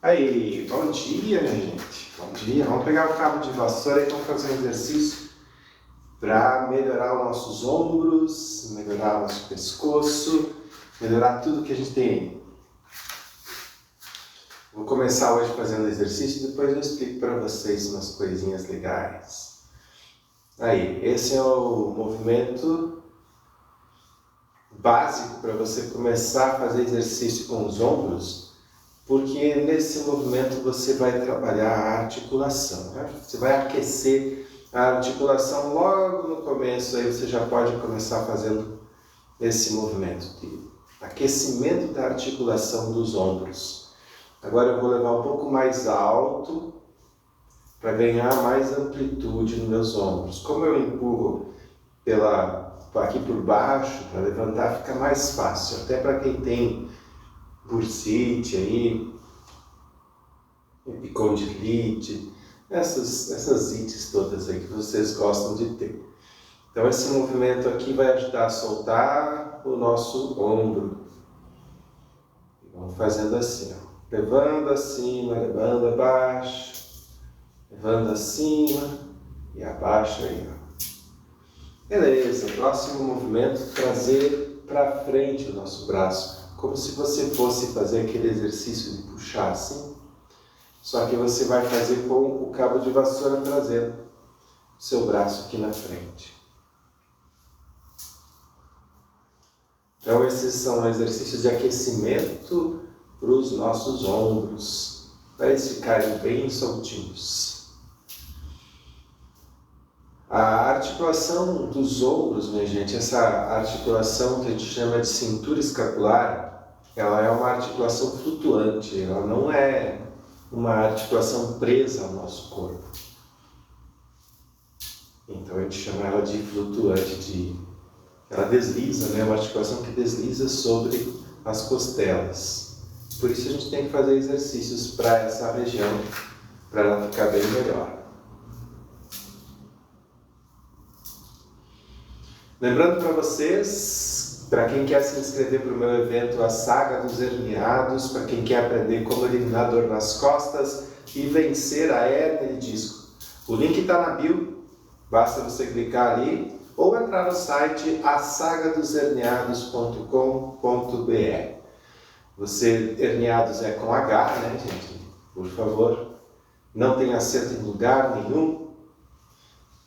Aí, bom dia, minha gente. Bom dia. Vamos pegar o cabo de vassoura e vamos fazer um exercício para melhorar os nossos ombros, melhorar o nosso pescoço, melhorar tudo que a gente tem aí. Vou começar hoje fazendo exercício e depois eu explico para vocês umas coisinhas legais. Aí, esse é o movimento básico para você começar a fazer exercício com os ombros, porque nesse movimento você vai trabalhar a articulação, né? Você vai aquecer a articulação logo no começo, aí você já pode começar fazendo esse movimento de aquecimento da articulação dos ombros. Agora eu vou levar um pouco mais alto para ganhar mais amplitude nos meus ombros. Como eu empurro aqui por baixo, para levantar fica mais fácil, até para quem tem bursite aí, epicondilite, essas ites todas aí que vocês gostam de ter. Então esse movimento aqui vai ajudar a soltar o nosso ombro. Vamos fazendo assim, ó. Levando acima, levando abaixo, levando acima e abaixo aí, ó. Beleza, próximo movimento, trazer para frente o nosso braço, como se você fosse fazer aquele exercício de puxar assim, só que você vai fazer com o cabo de vassoura trazendo o seu braço aqui na frente. Então esses são exercícios de aquecimento para os nossos ombros, para eles ficarem bem soltinhos. A articulação dos ombros, minha gente, essa articulação que a gente chama de cintura escapular, ela é uma articulação flutuante, ela não é uma articulação presa ao nosso corpo. Então a gente chama ela de flutuante, ela desliza, né? Uma articulação que desliza sobre as costelas. Por isso a gente tem que fazer exercícios para essa região, para ela ficar bem melhor. Lembrando para vocês, para quem quer se inscrever para o meu evento A Saga dos Herniados, para quem quer aprender como eliminar dor nas costas e vencer a hérnia de disco, o link está na bio, basta você clicar ali ou entrar no site asagadoserniados.com.br. Você, herniados é com H, né, gente? Por favor, não tem acento em lugar nenhum.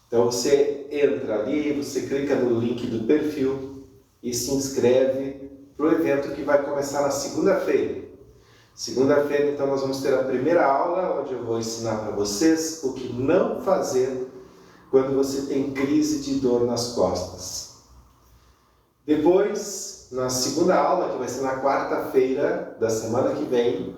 Então você entra ali, você clica no link do perfil e se inscreve para o evento que vai começar na segunda-feira. Segunda-feira, então, nós vamos ter a primeira aula, onde eu vou ensinar para vocês o que não fazer quando você tem crise de dor nas costas. Depois, na segunda aula, que vai ser na quarta-feira da semana que vem,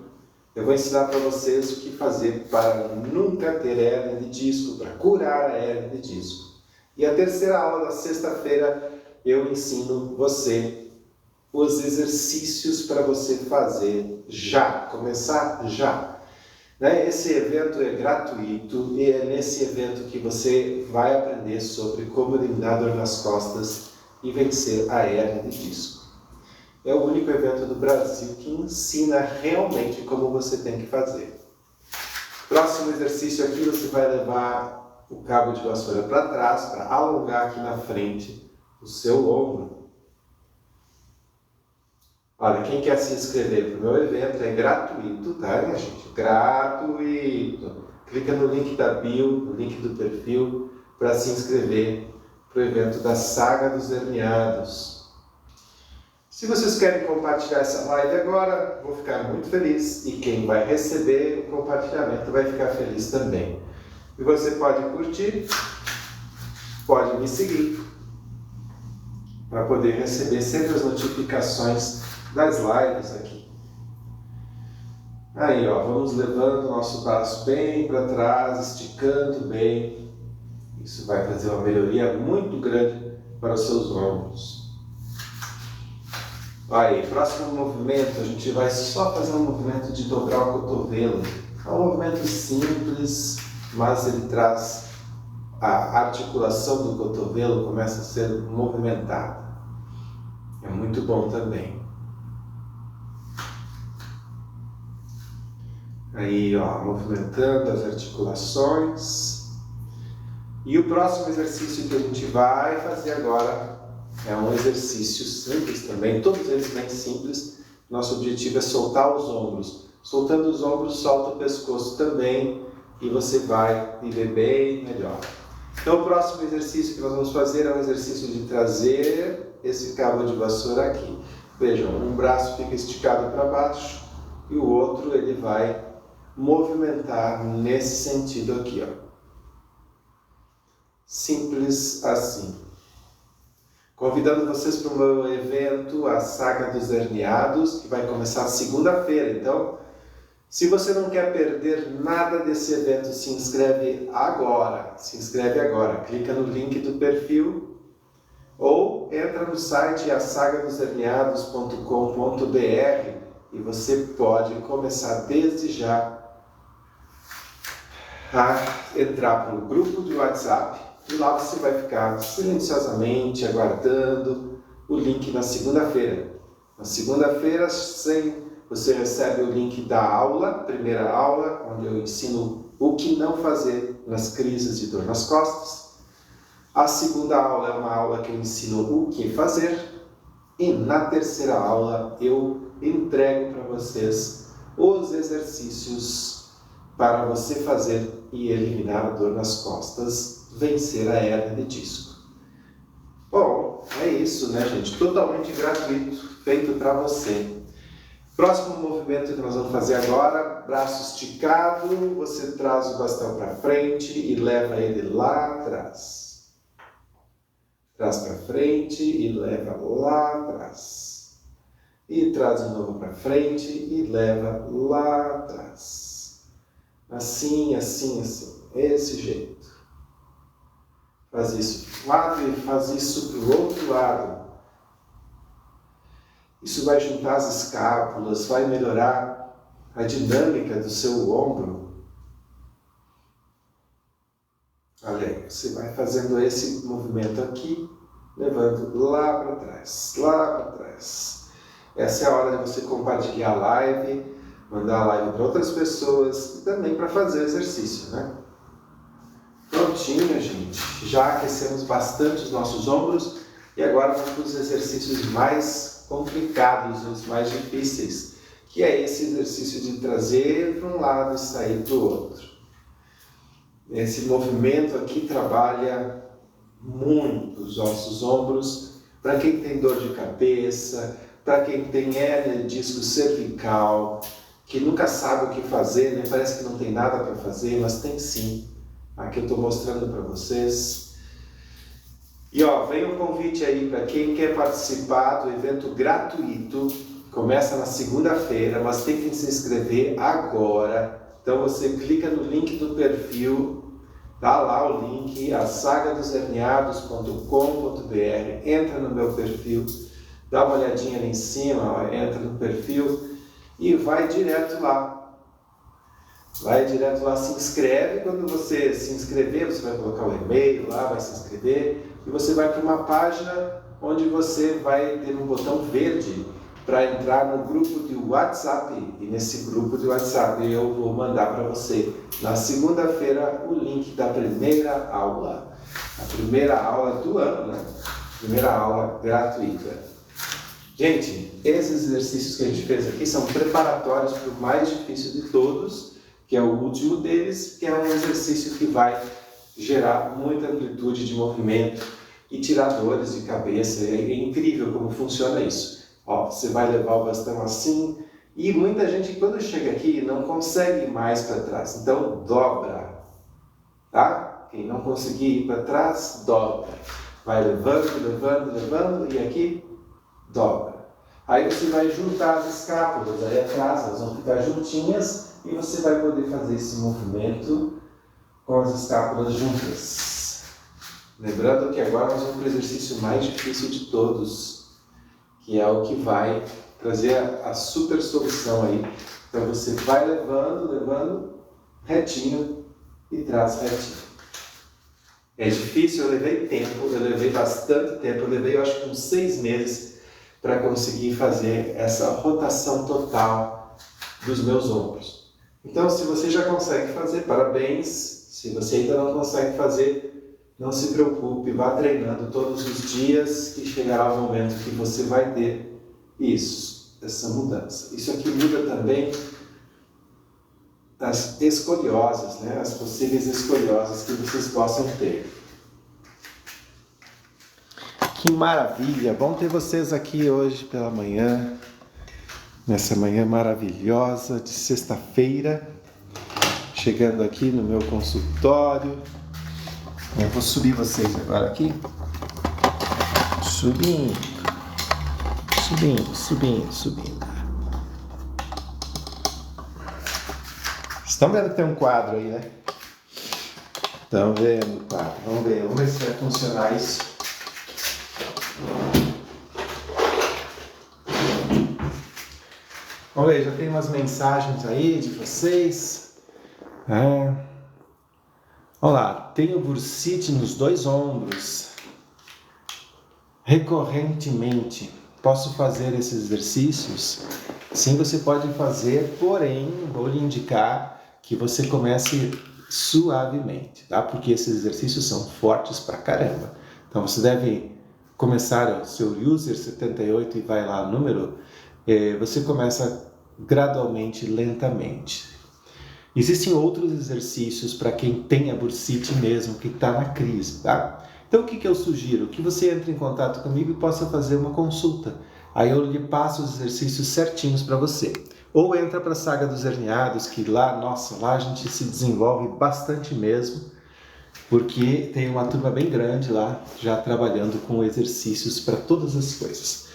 eu vou ensinar para vocês o que fazer para nunca ter hérnia de disco, para curar a hérnia de disco. E a terceira aula, na sexta-feira, eu ensino você os exercícios para você fazer já, começar já. Esse evento é gratuito e é nesse evento que você vai aprender sobre como eliminar dor nas costas e vencer a hérnia de disco. É o único evento do Brasil que ensina realmente como você tem que fazer. Próximo exercício aqui, você vai levar o cabo de vassoura para trás, para alongar aqui na frente o seu ombro. Olha, quem quer se inscrever para o meu evento é gratuito, tá, minha gente? Gratuito! Clica no link da bio, no link do perfil, para se inscrever para o evento da Saga dos Herniados. Se vocês querem compartilhar essa live agora, vou ficar muito feliz. E quem vai receber o compartilhamento vai ficar feliz também. E você pode curtir, pode me seguir, para poder receber sempre as notificações das lives aqui. Aí, ó, vamos levando o nosso braço bem para trás, esticando bem. Isso vai trazer uma melhoria muito grande para os seus ombros. Aí, próximo movimento, a gente vai só fazer um movimento de dobrar o cotovelo. É um movimento simples, mas ele traz a articulação do cotovelo, começa a ser movimentada. É muito bom também. Aí, ó, movimentando as articulações. E o próximo exercício que a gente vai fazer agora é um exercício simples também, todos eles bem simples. Nosso objetivo é soltar os ombros. Soltando os ombros, solta o pescoço também e você vai viver bem melhor. Então, o próximo exercício que nós vamos fazer é um exercício de trazer esse cabo de vassoura aqui. Vejam, um braço fica esticado para baixo e o outro ele vai movimentar nesse sentido aqui, ó. Simples assim. Convidando vocês para o meu evento, a Saga dos Herniados, que vai começar segunda-feira. Então, se você não quer perder nada desse evento, se inscreve agora. Se inscreve agora. Clica no link do perfil ou entra no site asagadosherniados.com.br e você pode começar desde já a entrar para o grupo de WhatsApp. E lá você vai ficar silenciosamente aguardando o link na segunda-feira. Na segunda-feira, você recebe o link da aula, primeira aula, onde eu ensino o que não fazer nas crises de dor nas costas. A segunda aula é uma aula que eu ensino o que fazer. E na terceira aula eu entrego para vocês os exercícios para você fazer e eliminar a dor nas costas, vencer a hérnia de disco. Bom, é isso, né, gente? Totalmente gratuito, feito para você. Próximo movimento que nós vamos fazer agora, braço esticado, você traz o bastão para frente e leva ele lá atrás. Traz para frente e leva lá atrás. E traz de novo para frente e leva lá atrás. Assim, assim, assim. Esse jeito. Faz isso para um lado e faz isso para o outro lado. Isso vai juntar as escápulas, vai melhorar a dinâmica do seu ombro. Olha aí, você vai fazendo esse movimento aqui, levando lá para trás, lá para trás. Essa é a hora de você compartilhar a live, mandar a live para outras pessoas e também para fazer exercício, né? Prontinho, gente. Já aquecemos bastante os nossos ombros e agora vamos para os exercícios mais complicados, os mais difíceis, que é esse exercício de trazer para um lado e sair para o outro. Esse movimento aqui trabalha muito os nossos ombros, para quem tem dor de cabeça, para quem tem hérnia de disco cervical, que nunca sabe o que fazer, né? Parece que não tem nada para fazer, mas tem sim. Aqui eu estou mostrando para vocês. E ó, vem um convite aí para quem quer participar do evento gratuito. Começa na segunda-feira, mas tem que se inscrever agora. Então você clica no link do perfil, dá lá o link, asagadosherniados.com.br, entra no meu perfil, dá uma olhadinha ali em cima, ó, entra no perfil e vai direto lá. Vai direto lá, se inscreve. Quando você se inscrever, você vai colocar o e-mail lá, vai se inscrever e você vai para uma página onde você vai ter um botão verde para entrar no grupo de WhatsApp. E nesse grupo de WhatsApp eu vou mandar para você na segunda-feira o link da primeira aula. A primeira aula do ano, né? Primeira aula gratuita. Gente, esses exercícios que a gente fez aqui são preparatórios para o mais difícil de todos, que é o último deles, que é um exercício que vai gerar muita amplitude de movimento e tirar dores de cabeça. É incrível como funciona isso. Ó, você vai levar o bastão assim e muita gente quando chega aqui não consegue ir mais para trás. Então dobra, tá? Quem não conseguir ir para trás, dobra. Vai levando, levando, levando e aqui dobra. Aí você vai juntar as escápulas aí atrás, elas vão ficar juntinhas e você vai poder fazer esse movimento com as escápulas juntas. Lembrando que agora nós vamos para o exercício mais difícil de todos, que é o que vai trazer a super solução aí. Então você vai levando, levando retinho e traz retinho. É difícil, eu levei tempo, eu levei bastante tempo, eu levei eu acho que uns 6 meses para conseguir fazer essa rotação total dos meus ombros. Então, se você já consegue fazer, parabéns. Se você ainda não consegue fazer, não se preocupe, vá treinando todos os dias que chegará o momento que você vai ter isso, essa mudança. Isso aqui muda também as escoliosas, né? As possíveis escoliosas que vocês possam ter. Que maravilha! Bom ter vocês aqui hoje pela manhã, nessa manhã maravilhosa de sexta-feira, chegando aqui no meu consultório. Eu vou subir vocês agora aqui. Subindo. Estão vendo que tem um quadro aí, né? Estão vendo o quadro. Vamos ver se vai funcionar isso. Vamos ver, já tem umas mensagens aí de vocês. Olá, tenho bursite nos 2 ombros. Recorrentemente, posso fazer esses exercícios? Sim, você pode fazer, porém, vou lhe indicar que você comece suavemente, tá? Porque esses exercícios são fortes pra caramba. Então, você deve começar o seu user 78 e vai lá no número. Você começa gradualmente, lentamente. Existem outros exercícios para quem tem a bursite mesmo, que está na crise, tá? Então, o que eu sugiro? Que você entre em contato comigo e possa fazer uma consulta. Aí eu lhe passo os exercícios certinhos para você. Ou entra para a Saga dos Herniados, que lá, nossa, lá a gente se desenvolve bastante mesmo, porque tem uma turma bem grande lá, já trabalhando com exercícios para todas as coisas.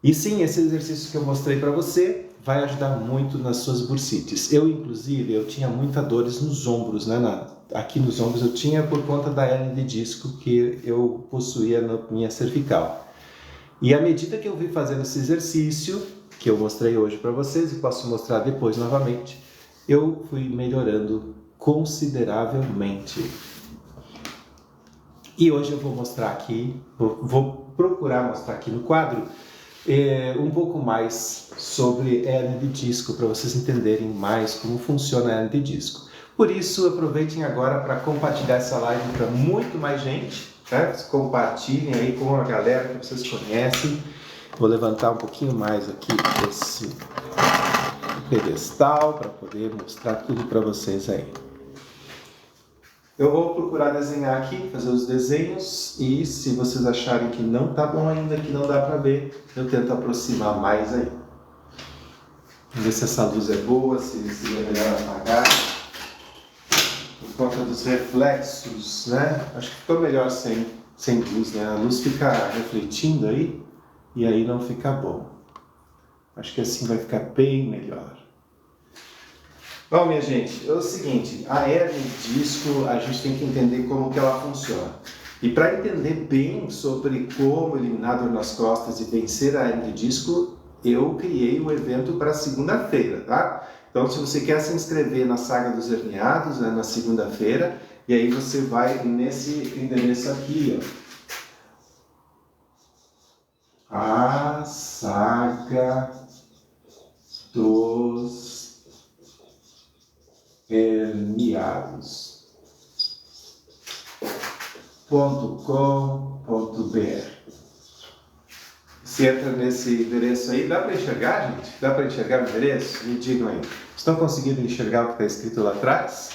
E sim, esse exercício que eu mostrei para você vai ajudar muito nas suas bursites. Inclusive, eu tinha muitas dores nos ombros, né? Aqui nos ombros eu tinha por conta da hernia de disco que eu possuía na minha cervical. E à medida que eu fui fazendo esse exercício, que eu mostrei hoje para vocês e posso mostrar depois novamente, eu fui melhorando consideravelmente. E hoje eu vou mostrar aqui, vou procurar mostrar aqui no quadro, um pouco mais sobre hernia de disco, para vocês entenderem mais como funciona a hernia de disco. Por isso, aproveitem agora para compartilhar essa live para muito mais gente, né? Compartilhem aí com a galera que vocês conhecem. Vou levantar um pouquinho mais aqui esse pedestal para poder mostrar tudo para vocês aí. Eu vou procurar desenhar aqui, fazer os desenhos, e se vocês acharem que não tá bom ainda, que não dá para ver, eu tento aproximar mais aí. Vamos ver se essa luz é boa, se é melhor apagar. Por conta dos reflexos, né? Acho que ficou melhor sem luz, né? A luz fica refletindo aí, e aí não fica bom. Acho que assim vai ficar bem melhor. Bom, minha gente, é o seguinte, a hernia de disco, a gente tem que entender como que ela funciona. E para entender bem sobre como eliminar dor nas costas e vencer a hernia de disco, eu criei um evento para segunda-feira, tá? Então, se você quer se inscrever na Saga dos Herniados, né, na segunda-feira, e aí você vai nesse endereço aqui, ó. A Saga dos herniados.com.br. Você entra nesse endereço aí, dá para enxergar, gente? Dá para enxergar o endereço? Me digam aí. Estão conseguindo enxergar o que está escrito lá atrás?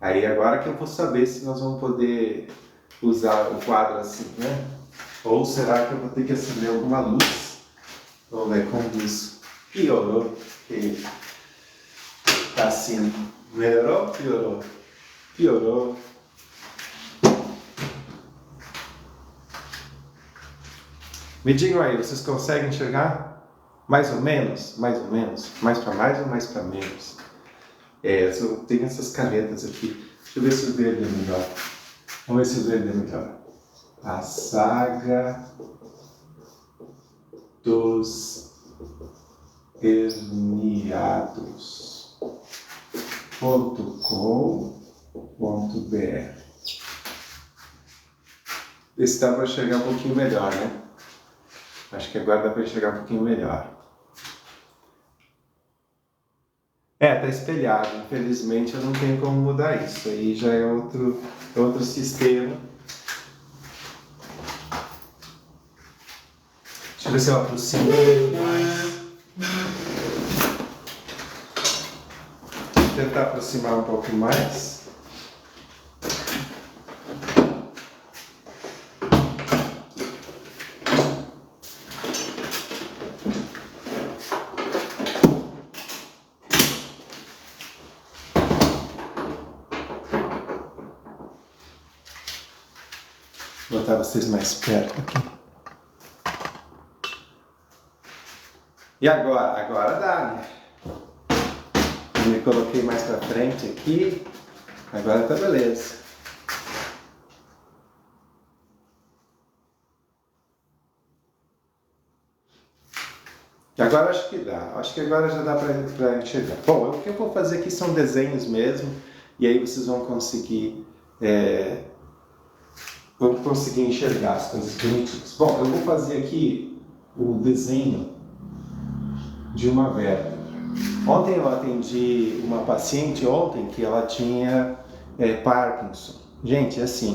Aí agora que eu vou saber se nós vamos poder usar o quadro assim, né? Ou será que eu vou ter que acender alguma luz? Vamos ver como isso piorou. Tá assim, melhorou? Piorou? Piorou. Me digam aí, vocês conseguem enxergar? Mais ou menos? Mais ou menos? Mais para mais ou mais para menos? Eu tenho essas canetas aqui. Deixa eu ver se o verde é melhor. Vamos ver se o verde é melhor. A Saga dos Herniados.com.br. Esse dá para enxergar um pouquinho melhor, né? Acho que agora dá para enxergar um pouquinho melhor. Tá espelhado. Infelizmente eu não tenho como mudar isso. Aí já é outro sistema. Deixa eu ver se eu aproximo mais. Vou tentar aproximar um pouco mais. Vou botar vocês mais perto aqui. E agora? Agora dá, né? Eu me coloquei mais pra frente aqui. Agora tá beleza. Agora acho que dá. Acho que agora já dá pra enxergar. Bom, o que eu vou fazer aqui são desenhos mesmo. E aí vocês vão conseguir enxergar as coisas bonitinhas. Bom, eu vou fazer aqui o desenho de uma vértebra. Ontem eu atendi uma paciente que ela tinha Parkinson. Gente, assim,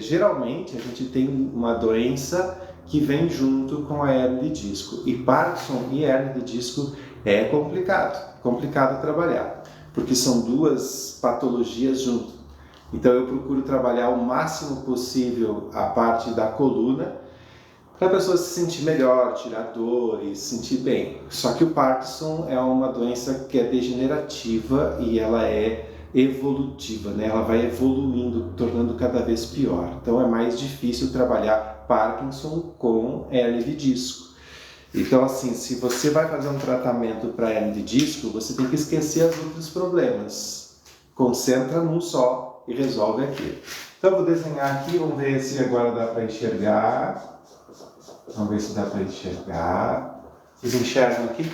geralmente a gente tem uma doença que vem junto com a hernia de disco. E Parkinson e hernia de disco é complicado trabalhar, porque são duas patologias juntas. Então eu procuro trabalhar o máximo possível a parte da coluna para a pessoa se sentir melhor, tirar dores, se sentir bem. Só que o Parkinson é uma doença que é degenerativa e ela é evolutiva, né? Ela vai evoluindo, tornando cada vez pior. Então é mais difícil trabalhar Parkinson com hernia de disco. Então, assim, se você vai fazer um tratamento para hernia de disco, você tem que esquecer os outros problemas. Concentra num só e resolve aquilo. Então, eu vou desenhar aqui, vamos ver se agora dá para enxergar. Vamos ver se dá para enxergar. Vocês enxergam aqui?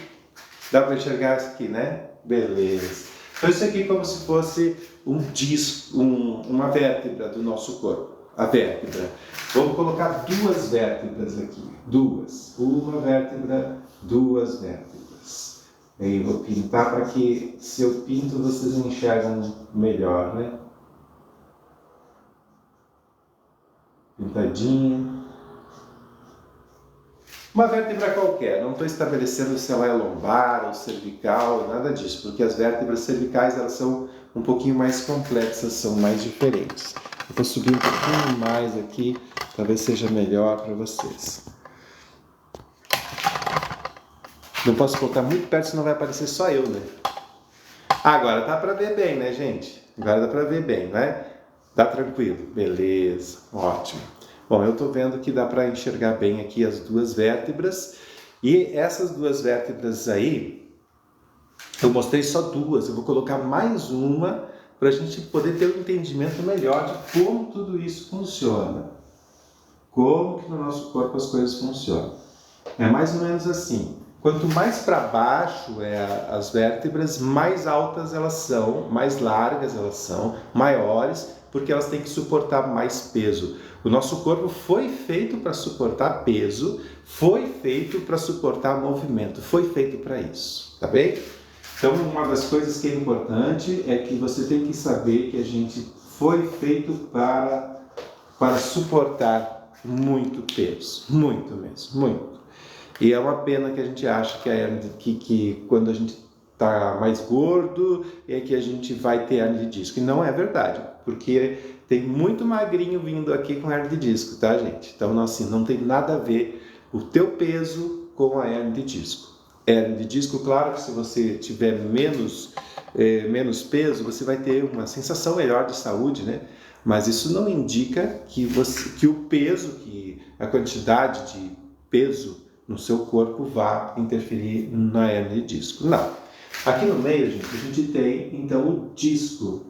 Dá para enxergar isso aqui, né? Beleza. Então, isso aqui é como se fosse um disco, uma vértebra do nosso corpo. A vértebra. Vamos colocar duas vértebras aqui. Duas. Uma vértebra, duas vértebras. Aí eu vou pintar para que, se eu pinto, vocês enxergam melhor, né? Pintadinho. Uma vértebra qualquer, não estou estabelecendo se ela é lombar ou cervical, nada disso, porque as vértebras cervicais elas são um pouquinho mais complexas, são mais diferentes. Eu vou subir um pouquinho mais aqui, talvez seja melhor para vocês. Não posso colocar muito perto, senão vai aparecer só eu, né? Agora dá para ver bem, né, gente? Agora dá para ver bem, né? Tá tranquilo? Beleza, ótimo. Bom, eu estou vendo que dá para enxergar bem aqui as duas vértebras. E essas duas vértebras aí, eu mostrei só duas. Eu vou colocar mais uma para a gente poder ter um entendimento melhor de como tudo isso funciona. Como que no nosso corpo as coisas funcionam. É mais ou menos assim. Quanto mais para baixo as vértebras, mais altas elas são, mais largas elas são, maiores, porque elas têm que suportar mais peso. O nosso corpo foi feito para suportar peso, foi feito para suportar movimento, foi feito para isso, tá bem? Então, uma das coisas que é importante é que você tem que saber que a gente foi feito para suportar muito peso, muito mesmo, muito. E é uma pena que a gente acha que quando a gente está mais gordo é que a gente vai ter hernia de disco. E não é verdade, porque tem muito magrinho vindo aqui com hernia de disco, tá, gente? Então, assim, não tem nada a ver o teu peso com a hernia de disco. Hernia de disco, claro que se você tiver menos peso, você vai ter uma sensação melhor de saúde, né? Mas isso não indica que o peso, que a quantidade de peso no seu corpo vá interferir na hernia de disco. Não. Aqui no meio, gente, a gente tem, então, o disco.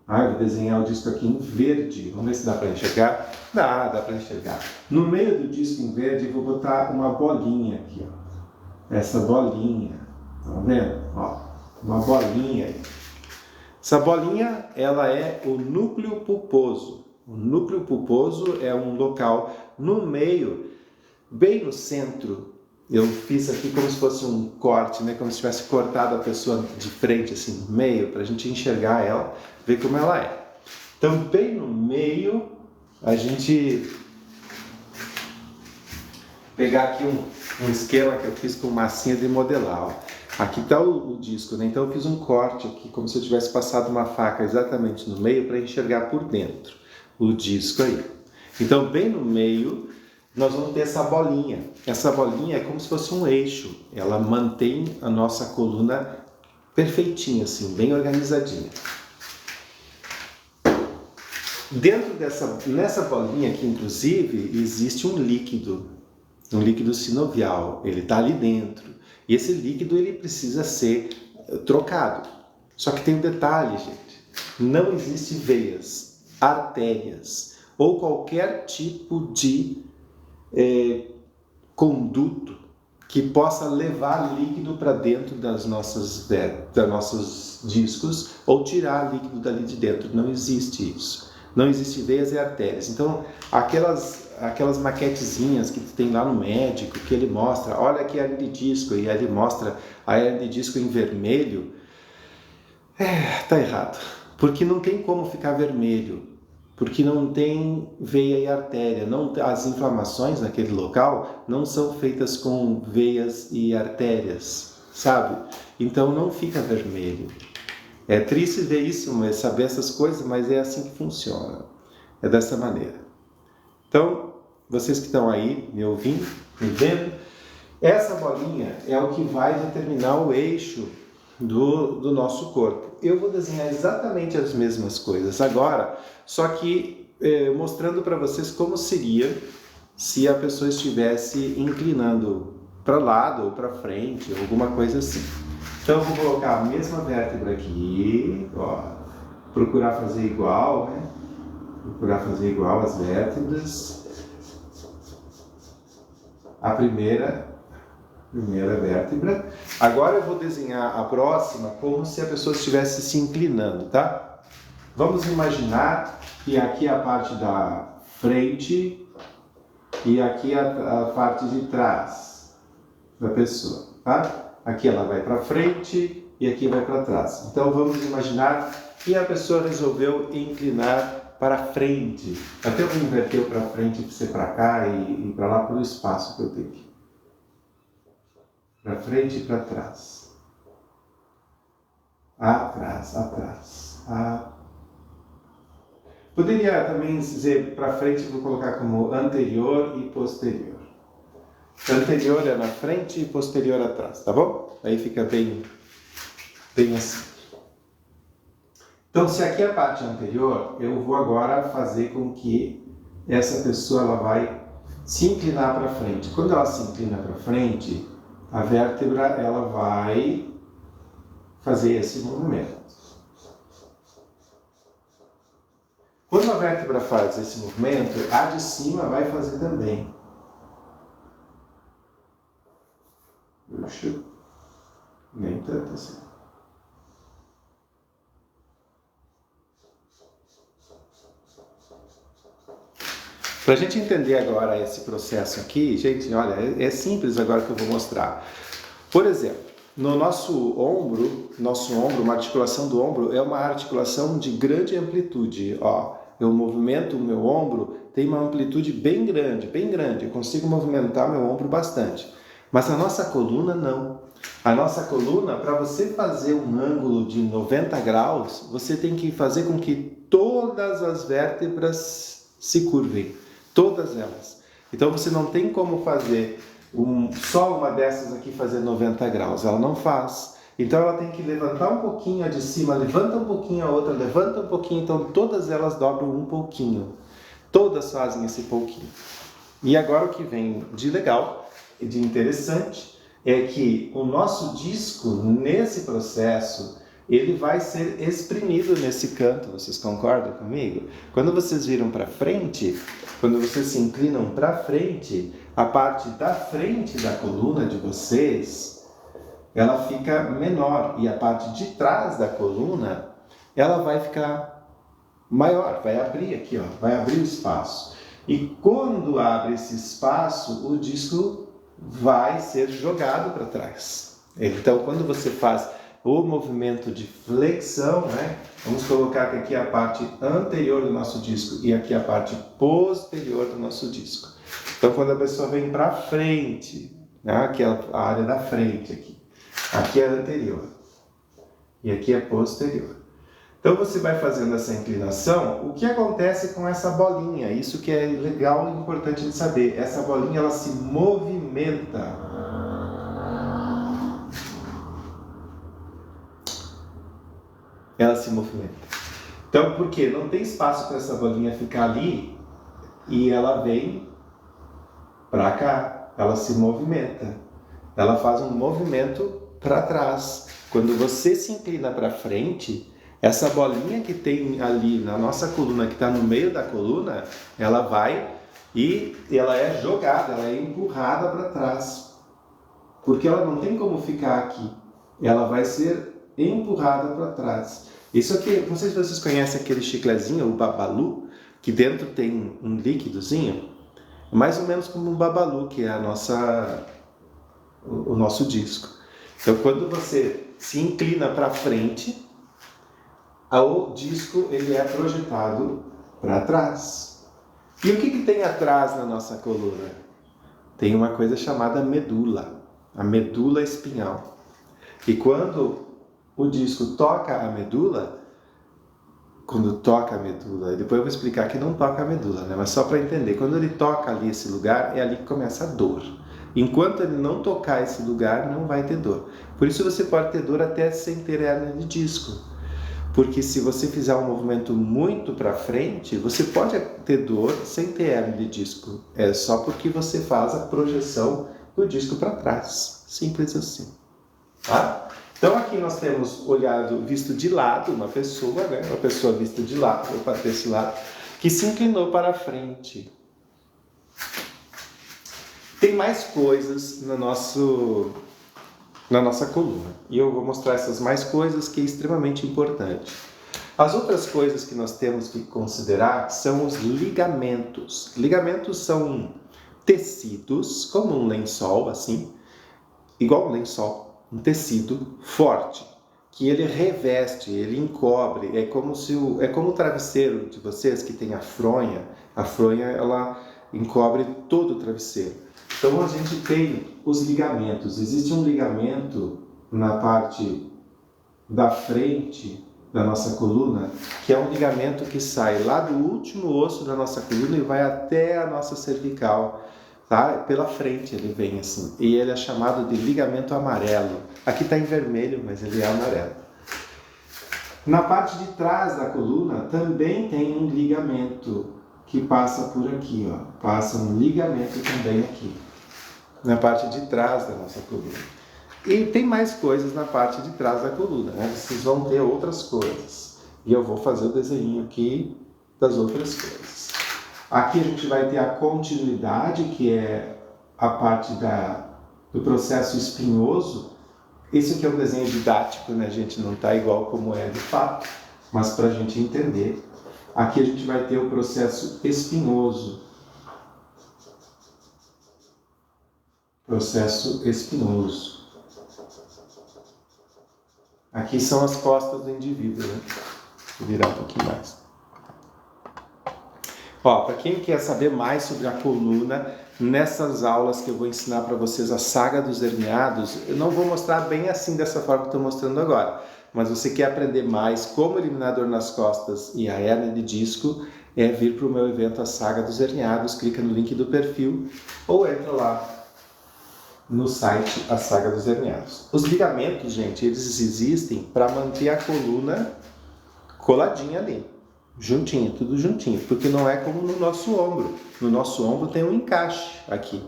Eu vou desenhar o disco aqui em verde. Vamos ver se dá para enxergar. Dá para enxergar. No meio do disco em verde, eu vou botar uma bolinha aqui, ó. Essa bolinha. Estão vendo? Ó, uma bolinha aí. Essa bolinha, ela é o núcleo pulposo. O núcleo pulposo é um local no meio, bem no centro eu fiz aqui como se fosse um corte, né? Como se tivesse cortado a pessoa de frente, assim, no meio, para a gente enxergar ela, ver como ela é. Então, bem no meio, a gente pegar aqui um esquema que eu fiz com massinha de modelar. Ó. Aqui está o disco, né? Então eu fiz um corte aqui, como se eu tivesse passado uma faca exatamente no meio para enxergar por dentro o disco aí. Então, bem no meio, nós vamos ter essa bolinha. Essa bolinha é como se fosse um eixo. Ela mantém a nossa coluna perfeitinha, assim, bem organizadinha. Dentro nessa bolinha aqui, inclusive, existe um líquido sinovial. Ele está ali dentro. E esse líquido ele precisa ser trocado. Só que tem um detalhe, gente. Não existe veias, artérias ou qualquer tipo de conduto que possa levar líquido para dentro dos nossos discos ou tirar líquido dali de dentro. Não existe isso. Não existe veias e artérias. Então, aquelas maquetezinhas que tem lá no médico, que ele mostra, olha aqui a hernia de disco, e aí ele mostra a hernia de disco em vermelho, tá errado. Porque não tem como ficar vermelho. Porque não tem veia e artéria. As inflamações naquele local não são feitas com veias e artérias, sabe? Então não fica vermelho. É triste ver isso, saber essas coisas, mas é assim que funciona. É dessa maneira. Então, vocês que estão aí me ouvindo, me vendo, essa bolinha é o que vai determinar o eixo do nosso corpo. Eu vou desenhar exatamente as mesmas coisas agora, só que mostrando para vocês como seria se a pessoa estivesse inclinando para lado ou para frente, ou alguma coisa assim. Então eu vou colocar a mesma vértebra aqui, ó, procurar fazer igual, né? Procurar fazer igual as vértebras. A primeira vértebra. Agora eu vou desenhar a próxima como se a pessoa estivesse se inclinando, tá? Vamos imaginar que aqui é a parte da frente e aqui é a parte de trás da pessoa, tá? Aqui ela vai para frente e aqui vai para trás. Então vamos imaginar que a pessoa resolveu inclinar para frente. Até eu vou inverter para frente para ser para cá e para lá pelo espaço que eu tenho aqui. Para frente e para trás. Atrás. Poderia também dizer para frente, vou colocar como anterior e posterior. Anterior é na frente e posterior atrás, tá bom? Aí fica bem assim. Então, se aqui é a parte anterior, eu vou agora fazer com que essa pessoa ela vai se inclinar para frente. Quando ela se inclina para frente, a vértebra ela vai fazer esse movimento. Quando a vértebra faz esse movimento, a de cima vai fazer também. Puxa, nem tanto assim. Para a gente entender agora esse processo aqui, gente, olha, é simples agora que eu vou mostrar. Por exemplo, no nosso ombro, uma articulação do ombro é uma articulação de grande amplitude. Ó, eu movimento o meu ombro, tem uma amplitude bem grande, eu consigo movimentar meu ombro bastante. Mas a nossa coluna não. A nossa coluna, para você fazer um ângulo de 90 graus, você tem que fazer com que todas as vértebras se curvem. Todas elas. Então você não tem como fazer só uma dessas aqui fazer 90 graus. Ela não faz. Então ela tem que levantar um pouquinho a de cima, levanta um pouquinho a outra, levanta um pouquinho. Então todas elas dobram um pouquinho. Todas fazem esse pouquinho. E agora o que vem de legal e de interessante é que o nosso disco, nesse processo, ele vai ser exprimido nesse canto. Vocês concordam comigo? Quando vocês viram para frente, quando vocês se inclinam para frente, a parte da frente da coluna de vocês, ela fica menor. E a parte de trás da coluna, ela vai ficar maior, vai abrir aqui, ó, vai abrir o espaço. E quando abre esse espaço, o disco vai ser jogado para trás. Então, quando você faz o movimento de flexão, né? Vamos colocar que aqui é a parte anterior do nosso disco e aqui a parte posterior do nosso disco. Então, quando a pessoa vem para frente, né? Aqui é a área da frente, aqui é anterior e aqui é posterior. Então, você vai fazendo essa inclinação, o que acontece com essa bolinha? Isso que é legal e importante de saber. Essa bolinha, ela se movimenta. Ela se movimenta. Então, por quê? Não tem espaço para essa bolinha ficar ali e ela vem para cá. Ela se movimenta. Ela faz um movimento para trás. Quando você se inclina para frente, essa bolinha que tem ali na nossa coluna, que está no meio da coluna, ela vai e ela é jogada, ela é empurrada para trás. Porque ela não tem como ficar aqui. Ela vai ser empurrada para trás. Isso aqui, não sei se vocês conhecem aquele chiclezinho, o babalu, que dentro tem um líquidozinho, mais ou menos como um babalu, que é o nosso disco. Então, quando você se inclina para frente, o disco ele é projetado para trás. E o que tem atrás na nossa coluna? Tem uma coisa chamada medula, a medula espinhal. E quando o disco toca a medula, depois eu vou explicar que não toca a medula, né? Mas só para entender, quando ele toca ali esse lugar, é ali que começa a dor. Enquanto ele não tocar esse lugar, não vai ter dor. Por isso você pode ter dor até sem ter hérnia de disco. Porque se você fizer um movimento muito para frente, você pode ter dor sem ter hérnia de disco. É só porque você faz a projeção do disco para trás. Simples assim. Tá? Então aqui nós temos visto de lado uma pessoa, né? Uma pessoa vista de lado, desse lado, que se inclinou para frente. Tem mais coisas na nossa coluna. E eu vou mostrar essas mais coisas que é extremamente importante. As outras coisas que nós temos que considerar são os ligamentos. Ligamentos são tecidos, como um lençol, assim, igual um lençol, um tecido forte, que ele reveste, ele encobre, é como o travesseiro de vocês que tem a fronha ela encobre todo o travesseiro. Então a gente tem os ligamentos. Existe um ligamento na parte da frente da nossa coluna, que é um ligamento que sai lá do último osso da nossa coluna e vai até a nossa cervical. Tá? Pela frente ele vem assim, e ele é chamado de ligamento amarelo. Aqui está em vermelho, mas ele é amarelo. Na parte de trás da coluna também tem um ligamento que passa por aqui, ó. Passa um ligamento também aqui, na parte de trás da nossa coluna. E tem mais coisas na parte de trás da coluna, né? Vocês vão ter outras coisas. E eu vou fazer o desenho aqui das outras coisas. Aqui a gente vai ter a continuidade, que é a parte do processo espinhoso. Esse aqui é um desenho didático, né? A gente não está igual como é de fato, mas para a gente entender. Aqui a gente vai ter o processo espinhoso. Processo espinhoso. Aqui são as costas do indivíduo, né? Vou virar um pouquinho mais. Ó, para quem quer saber mais sobre a coluna, nessas aulas que eu vou ensinar para vocês a saga dos herniados, eu não vou mostrar bem assim dessa forma que estou mostrando agora, mas você quer aprender mais como eliminar dor nas costas e a hérnia de disco, é vir para o meu evento A Saga dos Herniados, clica no link do perfil ou entra lá no site A Saga dos Herniados. Os ligamentos, gente, eles existem para manter a coluna coladinha ali. Juntinho, tudo juntinho, porque não é como no nosso ombro. No nosso ombro tem um encaixe aqui,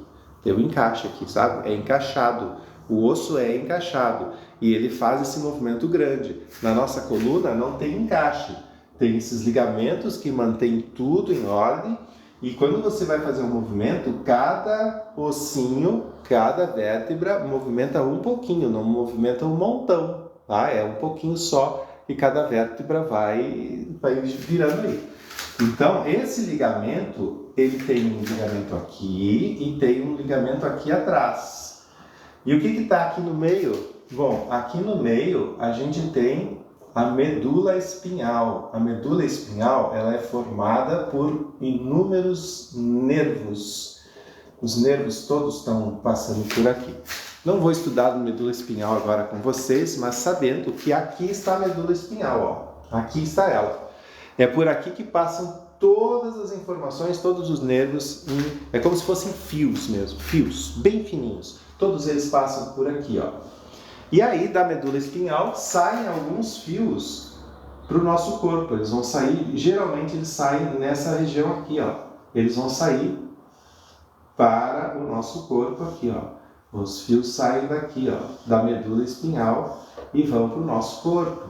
sabe? É encaixado, o osso é encaixado e ele faz esse movimento grande. Na nossa coluna não tem encaixe, tem esses ligamentos que mantêm tudo em ordem e quando você vai fazer um movimento, cada ossinho, cada vértebra movimenta um pouquinho, não movimenta um montão, tá? É um pouquinho só. E cada vértebra vai virando aí. Então, esse ligamento, ele tem um ligamento aqui e tem um ligamento aqui atrás. E o que está aqui no meio? Bom, aqui no meio a gente tem a medula espinhal. A medula espinhal, ela é formada por inúmeros nervos. Os nervos todos estão passando por aqui. Não vou estudar a medula espinhal agora com vocês, mas sabendo que aqui está a medula espinhal, ó. Aqui está ela. É por aqui que passam todas as informações, todos os nervos, é como se fossem fios mesmo, fios bem fininhos. Todos eles passam por aqui, ó. E aí, da medula espinhal, saem alguns fios para o nosso corpo. Eles vão sair, geralmente eles saem nessa região aqui, ó. Eles vão sair para o nosso corpo aqui, ó. Os fios saem daqui, ó, da medula espinhal e vão para o nosso corpo.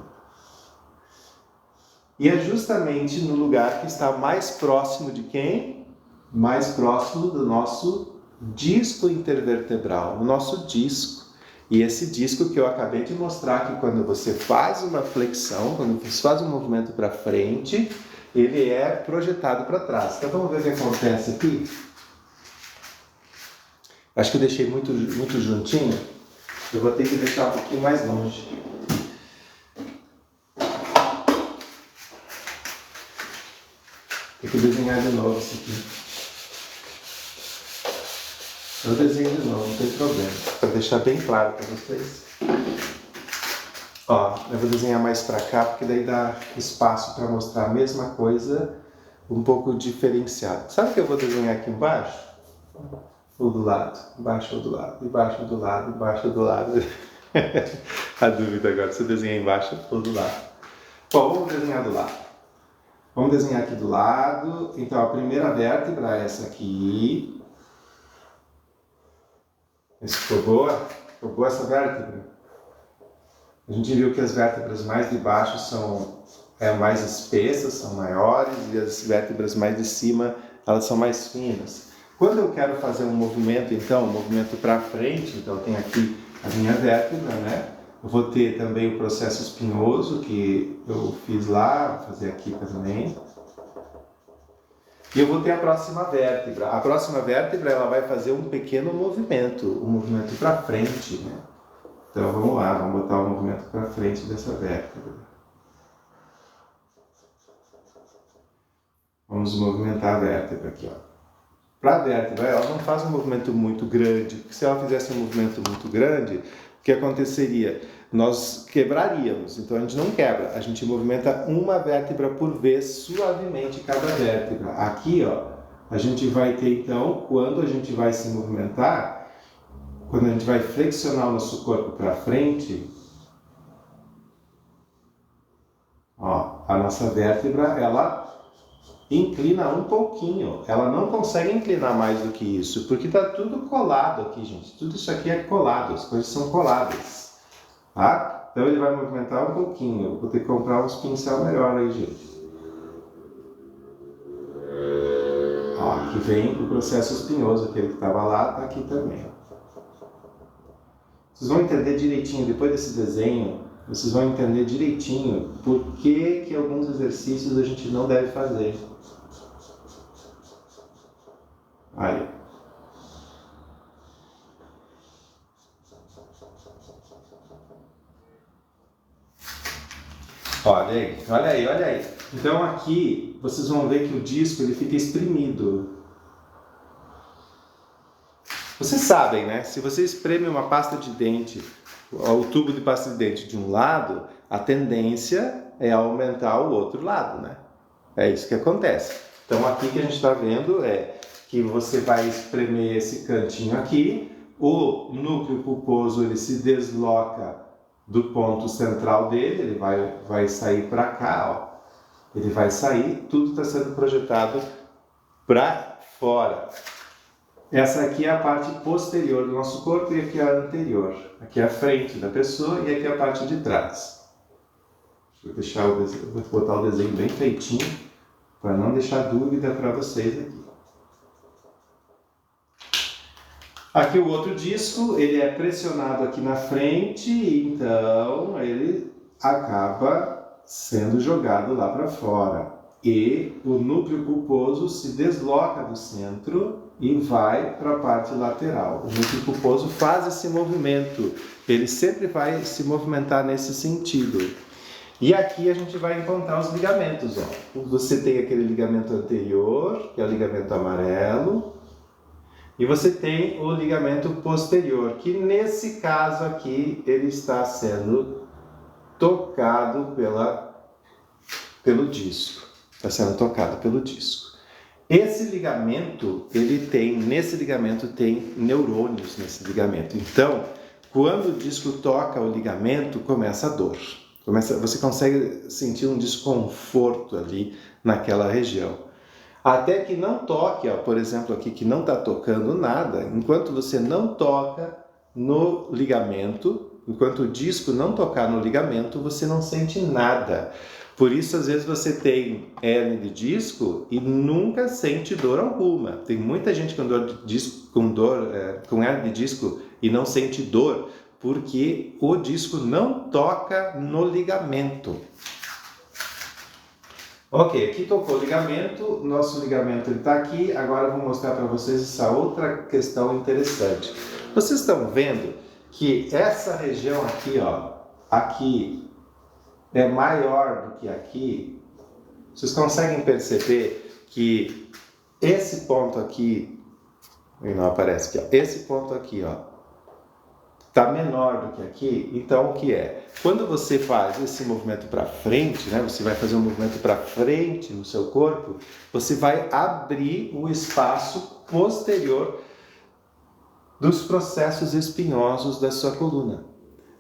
E é justamente no lugar que está mais próximo de quem? Mais próximo do nosso disco intervertebral, o nosso disco. E esse disco que eu acabei de mostrar que quando você faz uma flexão, quando você faz um movimento para frente, ele é projetado para trás. Então vamos ver o que acontece aqui? Acho que eu deixei muito juntinho. Eu vou ter que deixar um pouquinho mais longe. Tem que desenhar de novo isso aqui. Eu desenho de novo, não tem problema. Para deixar bem claro para vocês. Ó, eu vou desenhar mais para cá, porque daí dá espaço para mostrar a mesma coisa, um pouco diferenciado. Sabe o que eu vou desenhar aqui embaixo? Ou do lado? Embaixo ou do lado? Embaixo ou do lado? Embaixo ou do lado? A dúvida agora, se eu desenhar embaixo ou do lado. Bom, vamos desenhar do lado. Vamos desenhar aqui do lado. Então, a primeira vértebra é essa aqui. Ficou boa? Ficou boa essa vértebra? A gente viu que as vértebras mais de baixo são mais espessas, são maiores, e as vértebras mais de cima, elas são mais finas. Quando eu quero fazer um movimento, então, um movimento para frente, então eu tenho aqui a minha vértebra, né? Eu vou ter também o processo espinhoso, que eu fiz lá, vou fazer aqui também. E eu vou ter a próxima vértebra. A próxima vértebra, ela vai fazer um pequeno movimento, um movimento para frente, né? Então vamos lá, vamos botar o movimento para frente dessa vértebra. Vamos movimentar a vértebra aqui, ó. Para a vértebra, ela não faz um movimento muito grande, porque se ela fizesse um movimento muito grande, o que aconteceria? Nós quebraríamos, então a gente não quebra, a gente movimenta uma vértebra por vez, suavemente cada vértebra. Aqui, ó, a gente vai ter então, quando a gente vai se movimentar, quando a gente vai flexionar o nosso corpo para frente, ó, a nossa vértebra, ela inclina um pouquinho, ela não consegue inclinar mais do que isso, porque está tudo colado aqui, gente. Tudo isso aqui é colado, as coisas são coladas, tá? Então ele vai movimentar um pouquinho. Eu vou ter que comprar uns pincel melhor aí, gente. Ó, aqui vem o processo espinhoso, aquele que estava lá, tá aqui também. Vocês vão entender direitinho, depois desse desenho, vocês vão entender direitinho por que alguns exercícios a gente não deve fazer. Aí. Olha aí. Então aqui vocês vão ver que o disco ele fica espremido. Vocês sabem, né? Se você espreme uma pasta de dente, o tubo de pasta de dente de um lado, a tendência é aumentar o outro lado, né? É isso que acontece. Então aqui o que a gente está vendo é que você vai espremer esse cantinho aqui, o núcleo pulposo ele se desloca do ponto central dele, ele vai sair para cá, ó. Ele vai sair, tudo está sendo projetado para fora. Essa aqui é a parte posterior do nosso corpo e aqui é a anterior. Aqui é a frente da pessoa e aqui é a parte de trás. Vou botar o desenho bem feitinho para não deixar dúvida para vocês aqui. Aqui o outro disco, ele é pressionado aqui na frente, então ele acaba sendo jogado lá para fora. E o núcleo pulposo se desloca do centro e vai para a parte lateral. O núcleo pulposo faz esse movimento, ele sempre vai se movimentar nesse sentido. E aqui a gente vai encontrar os ligamentos. Ó. Você tem aquele ligamento anterior, que é o ligamento amarelo, e você tem o ligamento posterior, que nesse caso aqui ele está sendo tocado pelo disco. Está sendo tocado pelo disco. Esse ligamento, nesse ligamento tem neurônios nesse ligamento. Então, quando o disco toca o ligamento, começa a dor. Você consegue sentir um desconforto ali naquela região. Até que não toque, ó, por exemplo, aqui que não está tocando nada, enquanto você não toca no ligamento, enquanto o disco não tocar no ligamento, você não sente nada. Por isso, às vezes, você tem hérnia de disco e nunca sente dor alguma. Tem muita gente com hérnia de disco e não sente dor, porque o disco não toca no ligamento. Ok, aqui tocou o ligamento, nosso ligamento está aqui. Agora eu vou mostrar para vocês essa outra questão interessante. Vocês estão vendo que essa região aqui, ó, aqui é maior do que aqui? Vocês conseguem perceber que esse ponto aqui, não aparece aqui, ó, esse ponto aqui, ó, está menor do que aqui? Então o que é? Quando você faz esse movimento para frente, né, você vai fazer um movimento para frente no seu corpo, você vai abrir o espaço posterior dos processos espinhosos da sua coluna.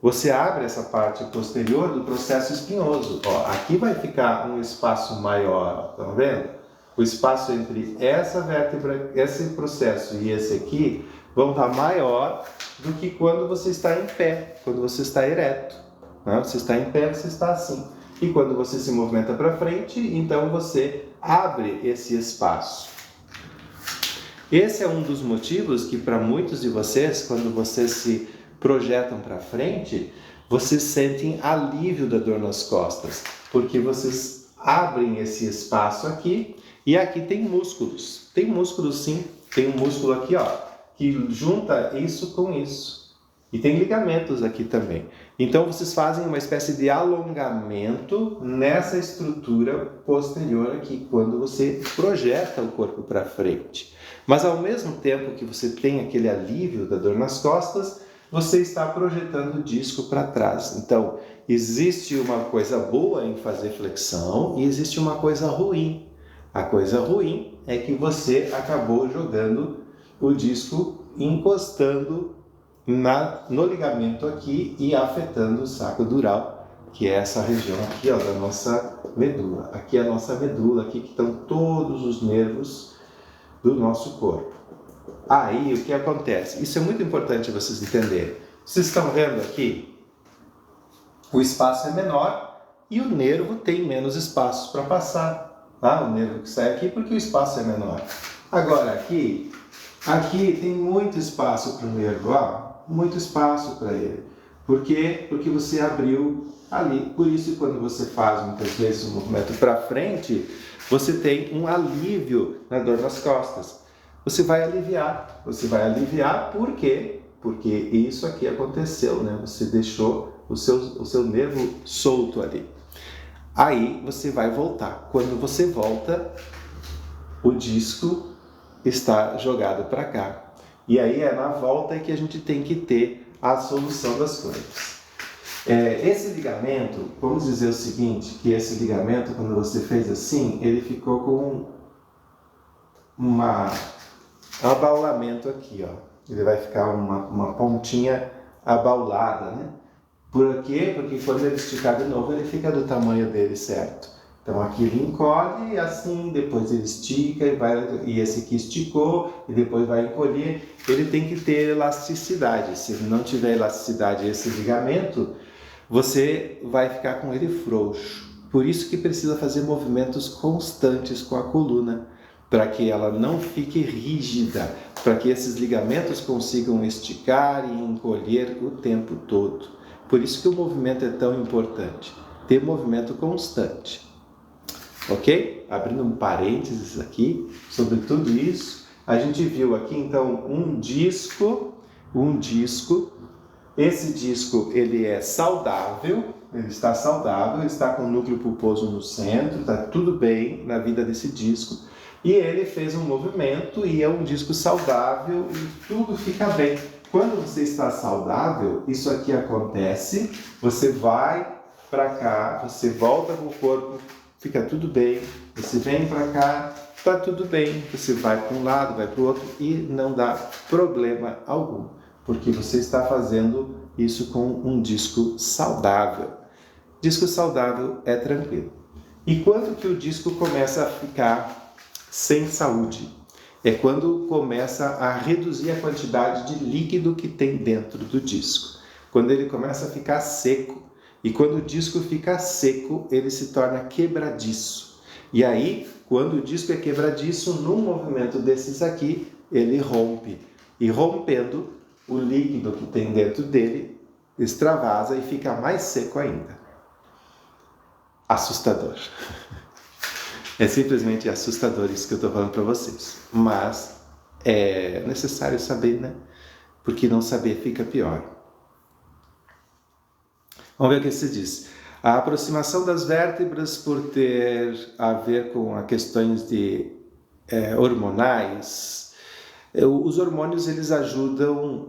Você abre essa parte posterior do processo espinhoso. Ó, aqui vai ficar um espaço maior, estão vendo? O espaço entre essa vértebra, esse processo e esse aqui vão estar maior do que quando você está em pé, quando você está ereto. Né? Você está em pé, você está assim. E quando você se movimenta para frente, então você abre esse espaço. Esse é um dos motivos que para muitos de vocês, quando vocês se projetam para frente, vocês sentem alívio da dor nas costas, porque vocês abrem esse espaço aqui e aqui tem músculos. Tem músculos sim, tem um músculo aqui, ó, que junta isso com isso. E tem ligamentos aqui também. Então vocês fazem uma espécie de alongamento nessa estrutura posterior aqui, quando você projeta o corpo para frente. Mas ao mesmo tempo que você tem aquele alívio da dor nas costas, você está projetando o disco para trás. Então, existe uma coisa boa em fazer flexão e existe uma coisa ruim. A coisa ruim é que você acabou jogando o disco, encostando no ligamento aqui e afetando o sacro dural, que é essa região aqui, ó, da nossa medula. Aqui é a nossa medula, aqui que estão todos os nervos do nosso corpo. Aí, o que acontece? Isso é muito importante vocês entenderem. Vocês estão vendo aqui? O espaço é menor e o nervo tem menos espaço para passar. Tá? O nervo que sai aqui porque o espaço é menor. Agora, aqui tem muito espaço para o nervo, ó, muito espaço para ele. Por quê? Porque você abriu ali. Por isso, quando você faz muitas vezes um movimento para frente, você tem um alívio na dor nas costas. Você vai aliviar por quê? Porque isso aqui aconteceu, né? Você deixou o seu nervo solto ali. Aí você vai voltar. Quando você volta, o disco está jogado para cá. E aí é na volta que a gente tem que ter a solução das coisas. Esse ligamento, vamos dizer o seguinte, que esse ligamento, quando você fez assim, ele ficou com um abaulamento aqui, ó. Ele vai ficar uma pontinha abaulada, né? Por quê? Porque quando ele esticar de novo, ele fica do tamanho dele certo. Então aqui ele encolhe assim, depois ele estica e esse aqui esticou e depois vai encolher. Ele tem que ter elasticidade. Se ele não tiver elasticidade esse ligamento, você vai ficar com ele frouxo. Por isso que precisa fazer movimentos constantes com a coluna, para que ela não fique rígida, para que esses ligamentos consigam esticar e encolher o tempo todo. Por isso que o movimento é tão importante, ter movimento constante. ok? Abrindo um parênteses aqui sobre tudo isso, a gente viu aqui então um disco. Esse disco ele é saudável, ele está saudável, está com o núcleo pulposo no centro, está tudo bem na vida desse disco. E ele fez um movimento e é um disco saudável e tudo fica bem. Quando você está saudável, isso aqui acontece, você vai para cá, você volta para o corpo, fica tudo bem, você vem para cá, está tudo bem, você vai para um lado, vai para o outro e não dá problema algum, porque você está fazendo isso com um disco saudável. Disco saudável é tranquilo. E quando que o disco começa a ficar sem saúde? É quando começa a reduzir a quantidade de líquido que tem dentro do disco. Quando ele começa a ficar seco. E quando o disco fica seco, ele se torna quebradiço. E aí, quando o disco é quebradiço, num movimento desses aqui, ele rompe. E rompendo, o líquido que tem dentro dele extravasa e fica mais seco ainda. Assustador. É simplesmente assustador isso que eu estou falando para vocês. Mas é necessário saber, né? Porque não saber fica pior. Vamos ver o que se diz. A aproximação das vértebras por ter a ver com questões de hormonais. Os hormônios eles ajudam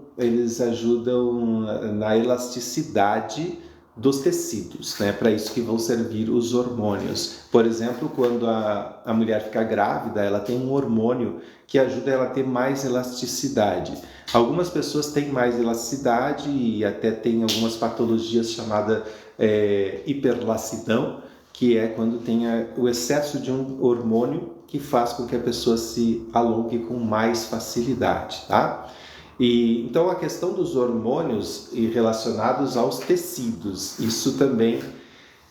na elasticidade dos tecidos, né? Para isso que vão servir os hormônios. Por exemplo, quando a mulher fica grávida, ela tem um hormônio que ajuda ela a ter mais elasticidade. Algumas pessoas têm mais elasticidade e até tem algumas patologias chamadas hiperlacidão, que é quando tem o excesso de um hormônio que faz com que a pessoa se alongue com mais facilidade, tá? E, então, a questão dos hormônios relacionados aos tecidos, isso também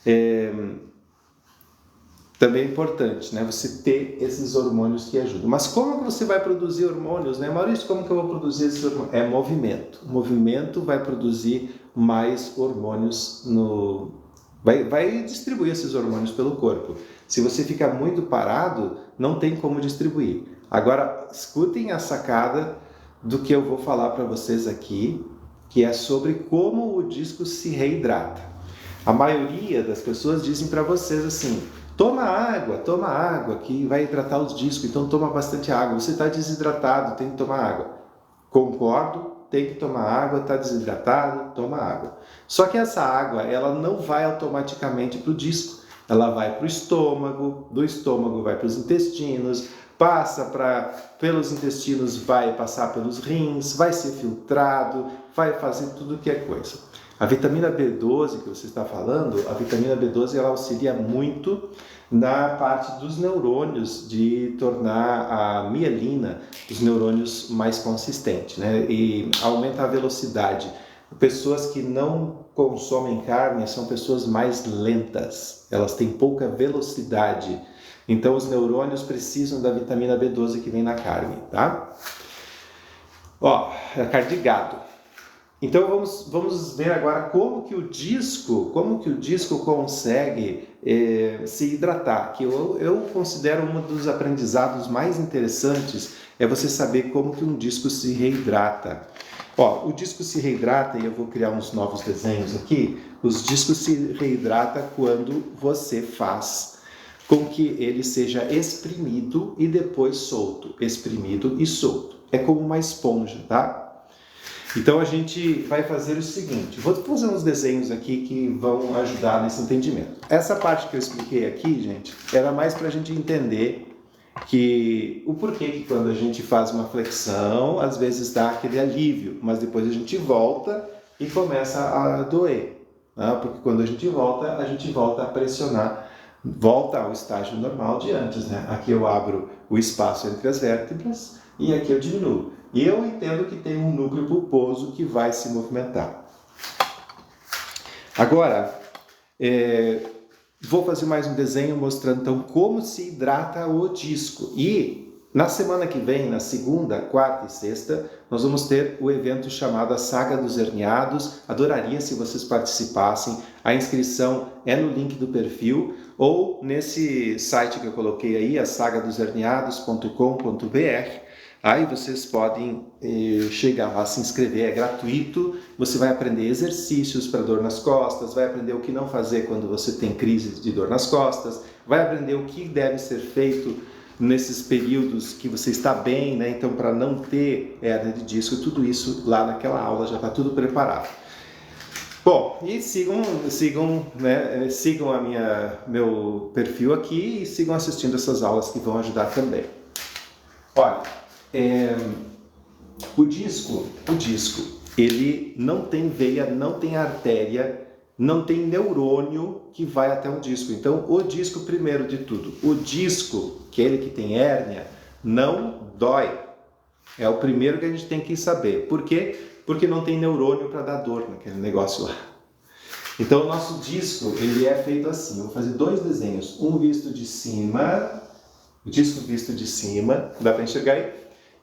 é importante, né? Você ter esses hormônios que ajudam. Mas como que você vai produzir hormônios, né? Maurício, como que eu vou produzir esses hormônios? É movimento. O movimento vai produzir mais hormônios vai distribuir esses hormônios pelo corpo. Se você ficar muito parado, não tem como distribuir. Agora, escutem a sacada do que eu vou falar para vocês aqui, que é sobre como o disco se reidrata. A maioria das pessoas dizem para vocês assim: toma água, que vai hidratar os discos, então toma bastante água. Você está desidratado, tem que tomar água. Concordo, tem que tomar água, está desidratado, toma água. Só que essa água, ela não vai automaticamente para o disco, ela vai para o estômago, do estômago vai para os intestinos, passa pelos intestinos, vai passar pelos rins, vai ser filtrado, vai fazer tudo que é coisa. A vitamina B12 que você está falando, a vitamina B12 ela auxilia muito na parte dos neurônios, de tornar a mielina, os neurônios mais consistentes, né? E aumenta a velocidade. Pessoas que não consomem carne são pessoas mais lentas, elas têm pouca velocidade. Então, os neurônios precisam da vitamina B12 que vem na carne, tá? Ó, é carne de gado. Então, vamos ver agora como que o disco consegue se hidratar. Que eu considero um dos aprendizados mais interessantes é você saber como que um disco se reidrata. Ó, o disco se reidrata, e eu vou criar uns novos desenhos aqui. Os discos se reidratam quando você faz com que ele seja exprimido e depois solto. Exprimido e solto. É como uma esponja, tá? Então a gente vai fazer o seguinte, vou fazer uns desenhos aqui que vão ajudar nesse entendimento. Essa parte que eu expliquei aqui, gente, era mais para a gente entender que o porquê que quando a gente faz uma flexão, às vezes dá aquele alívio, mas depois a gente volta e começa a doer, né? Porque quando a gente volta a pressionar, volta ao estágio normal de antes, né? Aqui eu abro o espaço entre as vértebras e aqui eu diminuo. E eu entendo que tem um núcleo pulposo que vai se movimentar. Agora, vou fazer mais um desenho mostrando então como se hidrata o disco. E Na semana que vem, na segunda, quarta e sexta, nós vamos ter o evento chamado A Saga dos Herniados. Adoraria se vocês participassem. A inscrição é no link do perfil ou nesse site que eu coloquei aí, asagadoserniados.com.br. Aí vocês podem chegar lá, se inscrever, é gratuito. Você vai aprender exercícios para dor nas costas, vai aprender o que não fazer quando você tem crise de dor nas costas, vai aprender o que deve ser feito nesses períodos que você está bem, né? Então, para não ter hernia de disco, tudo isso lá naquela aula já está tudo preparado. Bom, e sigam meu perfil aqui e sigam assistindo essas aulas que vão ajudar também. Olha, o disco, ele não tem veia, não tem artéria, não tem neurônio que vai até o disco. Então, o disco, primeiro de tudo, o disco, aquele que tem hérnia, não dói. É o primeiro que a gente tem que saber. Por quê? Porque não tem neurônio para dar dor naquele negócio lá. Então, o nosso disco, ele é feito assim. Eu vou fazer dois desenhos. Um visto de cima, o disco visto de cima, dá para enxergar aí?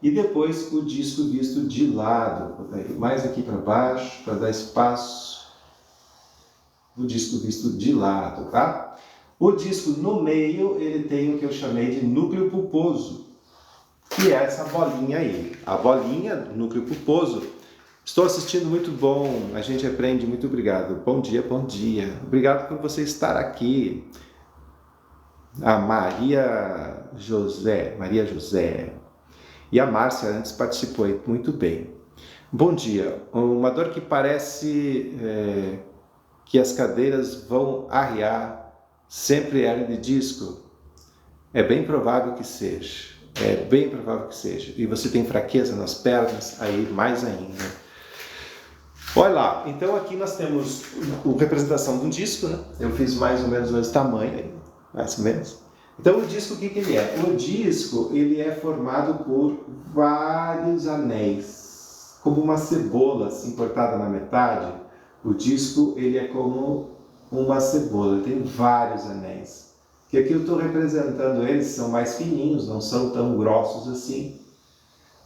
E depois o disco visto de lado. Vou botar ele mais aqui para baixo, para dar espaço. O disco visto de lado, tá? O disco no meio, ele tem o que eu chamei de núcleo pulposo, que é essa bolinha aí. A bolinha do núcleo pulposo. Estou assistindo, muito bom, a gente aprende, muito obrigado. Bom dia, bom dia. Obrigado por você estar aqui. A Maria José. E a Márcia antes participou aí, muito bem. Bom dia. Uma dor que parece que as cadeiras vão arriar, sempre hernia de disco? É bem provável que seja. E você tem fraqueza nas pernas, aí mais ainda. Olha lá, então aqui nós temos a representação de um disco, né? Eu fiz mais ou menos o mesmo tamanho, mais ou menos. Então o disco, o que ele é? O disco, ele é formado por vários anéis, como uma cebola assim cortada na metade. O disco, ele é como uma cebola, tem vários anéis. Que aqui eu estou representando eles, são mais fininhos, não são tão grossos assim.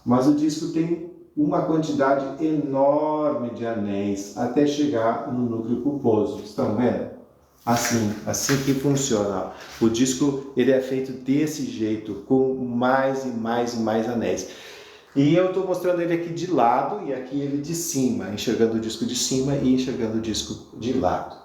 Mas o disco tem uma quantidade enorme de anéis até chegar no núcleo pulposo. Estão vendo? Assim que funciona. O disco, ele é feito desse jeito, com mais e mais anéis. E eu estou mostrando ele aqui de lado e aqui ele de cima, enxergando o disco de cima e enxergando o disco de lado.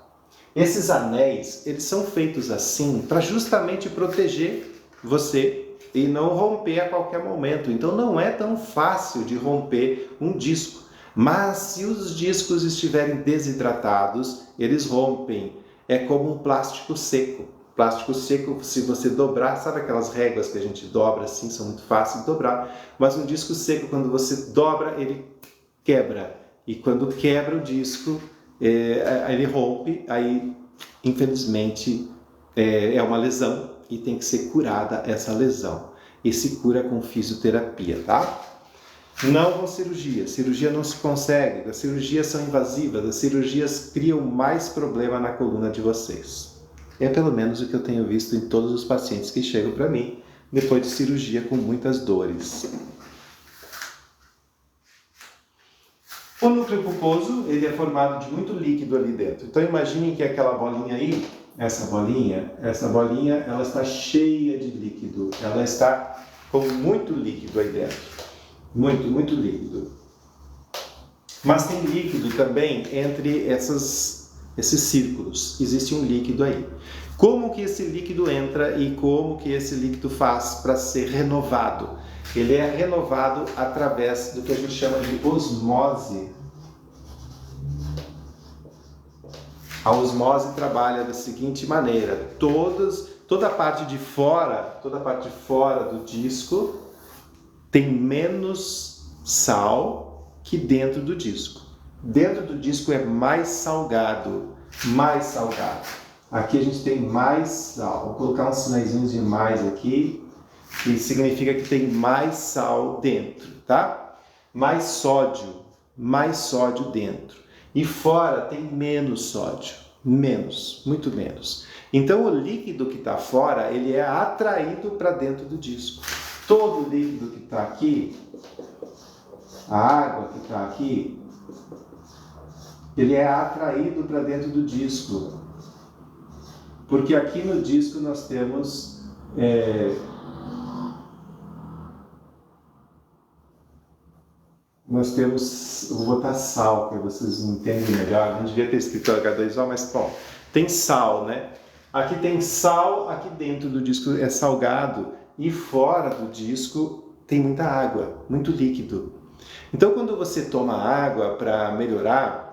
Esses anéis, eles são feitos assim para justamente proteger você e não romper a qualquer momento. Então não é tão fácil de romper um disco. Mas se os discos estiverem desidratados, eles rompem. É como um plástico seco. Plástico seco, se você dobrar, sabe aquelas réguas que a gente dobra assim, são muito fáceis de dobrar, mas um disco seco, quando você dobra, ele quebra. E quando quebra o disco, ele rompe, aí, infelizmente, é uma lesão e tem que ser curada essa lesão. E se cura com fisioterapia, tá? Não com cirurgia. Cirurgia não se consegue. As cirurgias são invasivas, as cirurgias criam mais problema na coluna de vocês. É pelo menos o que eu tenho visto em todos os pacientes que chegam para mim depois de cirurgia com muitas dores. O núcleo pulposo, ele é formado de muito líquido ali dentro. Então imaginem que aquela bolinha aí, essa bolinha, ela está cheia de líquido. Ela está com muito líquido aí dentro. Muito líquido. Mas tem líquido também entre esses círculos. Existe um líquido aí. Como que esse líquido entra e como que esse líquido faz para ser renovado? Ele é renovado através do que a gente chama de osmose. A osmose trabalha da seguinte maneira: toda a parte de fora do disco tem menos sal que dentro do disco. Dentro do disco é mais salgado. Aqui a gente tem mais sal. Vou colocar uns sinaizinhos de mais aqui, que significa que tem mais sal dentro, tá? Mais sódio dentro. E fora tem menos sódio, muito menos. Então o líquido que está fora, ele é atraído para dentro do disco. todo o líquido que está aqui, a água que está aqui, ele é atraído para dentro do disco. Porque aqui no disco nós temos vou botar sal para vocês entenderem melhor. Não devia ter escrito H2O, mas bom, tem sal, né? Aqui tem sal, aqui dentro do disco é salgado e fora do disco tem muita água, muito líquido. Então quando você toma água para melhorar,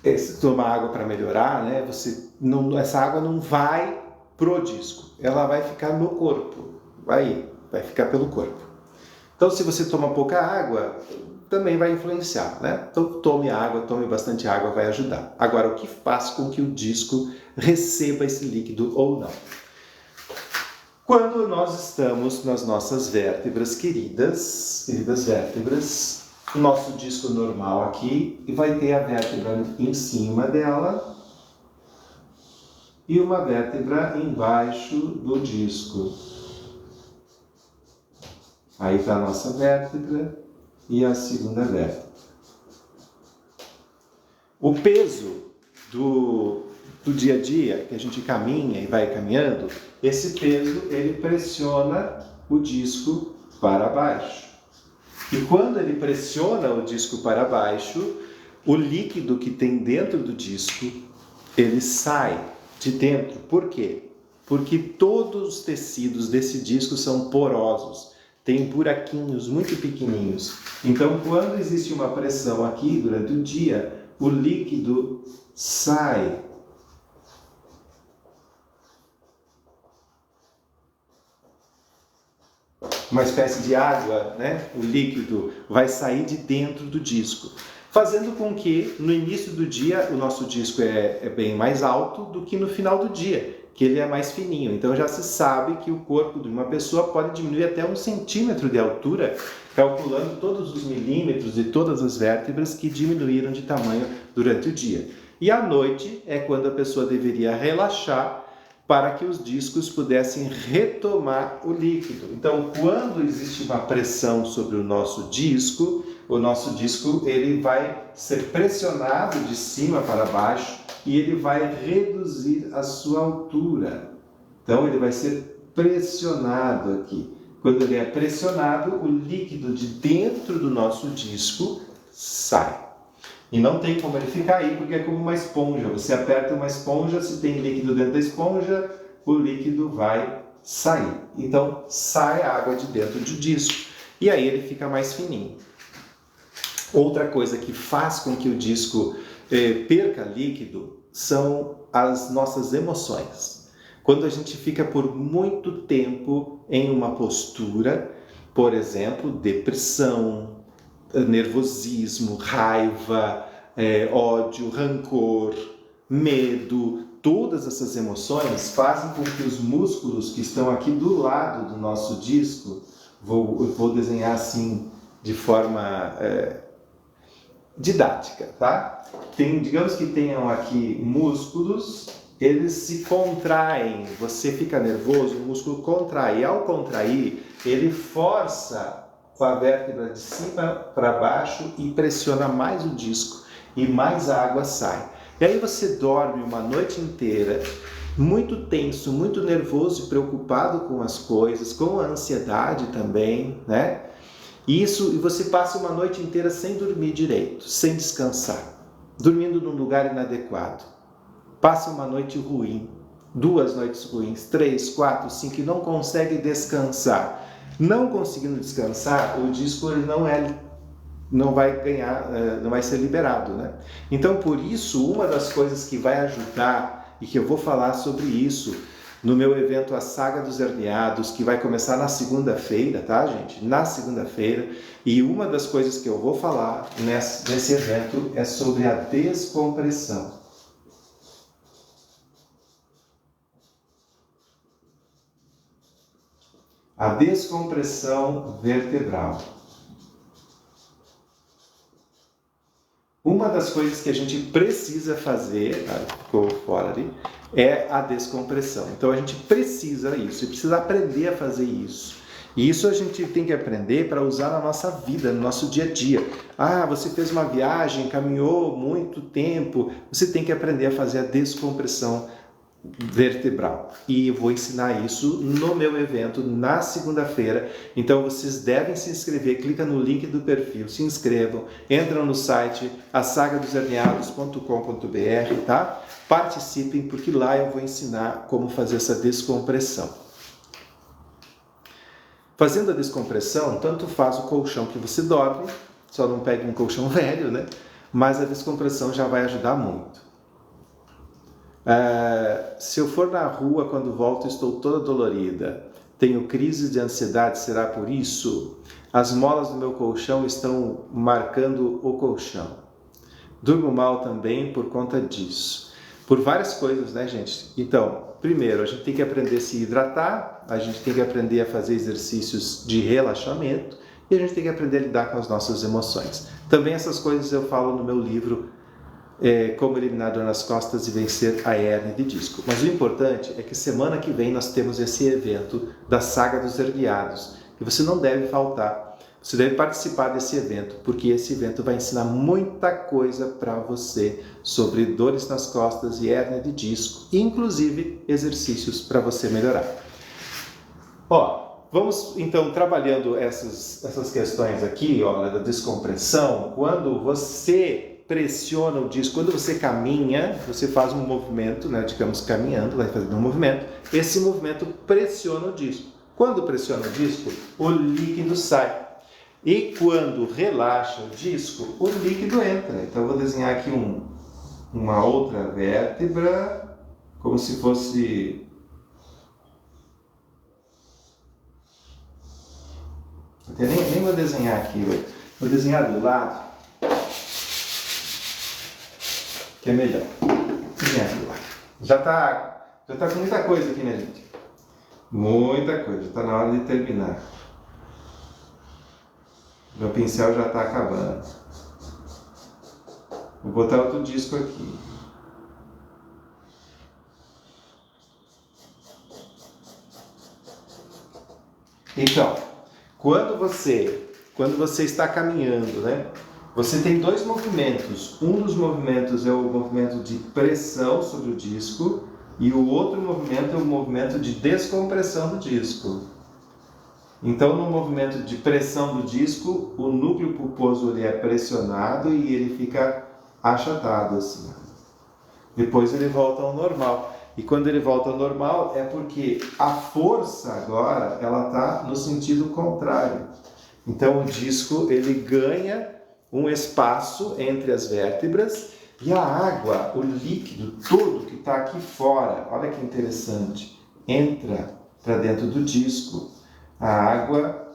se tomar água para melhorar, né? Essa água não vai pro disco, ela vai ficar no corpo, vai ficar pelo corpo. Então, se você toma pouca água, também vai influenciar, né? Então, tome água, tome bastante água, vai ajudar. Agora, o que faz com que o disco receba esse líquido ou não? Quando nós estamos nas nossas vértebras queridas vértebras, o nosso disco normal aqui, e vai ter a vértebra em cima dela e uma vértebra embaixo do disco. Aí está a nossa vértebra e a segunda vértebra. O peso do dia a dia, que a gente caminha e vai caminhando, esse peso ele pressiona o disco para baixo. E quando ele pressiona o disco para baixo, o líquido que tem dentro do disco, ele sai de dentro. Por quê? Porque todos os tecidos desse disco são porosos. Tem buraquinhos muito pequenininhos. Então, quando existe uma pressão aqui durante o dia, o líquido sai. Uma espécie de água, né? O líquido vai sair de dentro do disco, fazendo com que no início do dia o nosso disco é bem mais alto do que no final do dia, que ele é mais fininho. Então já se sabe que o corpo de uma pessoa pode diminuir até 1 centímetro de altura, calculando todos os milímetros de todas as vértebras que diminuíram de tamanho durante o dia. E à noite é quando a pessoa deveria relaxar para que os discos pudessem retomar o líquido. Então, quando existe uma pressão sobre o nosso disco ele vai ser pressionado de cima para baixo e ele vai reduzir a sua altura. Então, ele vai ser pressionado aqui. Quando ele é pressionado, o líquido de dentro do nosso disco sai. E não tem como ele ficar aí, porque é como uma esponja. Você aperta uma esponja, se tem líquido dentro da esponja, o líquido vai sair. Então, sai a água de dentro do disco. E aí ele fica mais fininho. Outra coisa que faz com que o disco perca líquido são as nossas emoções. Quando a gente fica por muito tempo em uma postura, por exemplo, depressão, nervosismo, raiva, ódio, rancor, medo, todas essas emoções fazem com que os músculos que estão aqui do lado do nosso disco, eu vou desenhar assim de forma didática, tá? Digamos que tenham aqui músculos, eles se contraem, você fica nervoso, o músculo contrai, e ao contrair, ele força com a vértebra de cima para baixo e pressiona mais o disco e mais água sai. E aí você dorme uma noite inteira muito tenso, muito nervoso e preocupado com as coisas, com a ansiedade também, né? E você passa uma noite inteira sem dormir direito, sem descansar, dormindo num lugar inadequado. Passa uma noite ruim, 2 noites ruins, 3, 4, 5 e não consegue descansar. Não conseguindo descansar, o disco ele não vai ganhar, não vai ser liberado, né? Então, por isso, uma das coisas que vai ajudar, e que eu vou falar sobre isso no meu evento A Saga dos Herniados, que vai começar na segunda-feira, tá, gente? Na segunda-feira. E uma das coisas que eu vou falar nesse evento é sobre a descompressão. A descompressão vertebral. uma das coisas que a gente precisa fazer, ficou fora ali, é a descompressão. Então a gente precisa isso, e precisa aprender a fazer isso. E isso a gente tem que aprender para usar na nossa vida, no nosso dia a dia. Ah, você fez uma viagem, caminhou muito tempo, você tem que aprender a fazer a descompressão vertebral. E eu vou ensinar isso no meu evento na segunda-feira. Então vocês devem se inscrever, clica no link do perfil, se inscrevam, entram no site asagadosherniados.com.br, tá? Participem, porque lá eu vou ensinar como fazer essa descompressão. Fazendo a descompressão, tanto faz o colchão que você dorme, só não pegue um colchão velho, né? Mas a descompressão já vai ajudar muito. Se eu for na rua, quando volto, estou toda dolorida. Tenho crises de ansiedade, será por isso? As molas do meu colchão estão marcando o colchão. Durmo mal também por conta disso. Por várias coisas, né, gente? Então, primeiro, a gente tem que aprender a se hidratar, a gente tem que aprender a fazer exercícios de relaxamento e a gente tem que aprender a lidar com as nossas emoções. Também essas coisas eu falo no meu livro Como Eliminar Dor nas Costas e Vencer a Hérnia de Disco. Mas o importante é que semana que vem nós temos esse evento da Saga dos Herniados e você não deve faltar. Você deve participar desse evento, porque esse evento vai ensinar muita coisa para você sobre dores nas costas e hérnia de disco, inclusive exercícios para você melhorar. Vamos então trabalhando essas questões aqui, da descompressão. Quando você pressiona o disco, quando você caminha, você faz um movimento, né, digamos caminhando, vai fazendo um movimento, esse movimento pressiona o disco. Quando pressiona o disco, o líquido sai. E quando relaxa o disco, o líquido entra. Então eu vou desenhar aqui uma outra vértebra, como se fosse... Eu nem vou desenhar aqui, vou desenhar do lado, que é melhor. Desenhar do lado. Já tá com muita coisa aqui, né, gente? Muita coisa, já está na hora de terminar. Meu pincel já está acabando. Vou botar outro disco aqui. Então, quando você está caminhando, né? Você tem dois movimentos. Um dos movimentos é o movimento de pressão sobre o disco e o outro movimento é o movimento de descompressão do disco. Então, no movimento de pressão do disco, o núcleo pulposo ele é pressionado e ele fica achatado assim. Depois ele volta ao normal. E quando ele volta ao normal é porque a força agora ela está no sentido contrário. Então, o disco ele ganha um espaço entre as vértebras e a água, o líquido todo que está aqui fora, olha que interessante, entra para dentro do disco. A água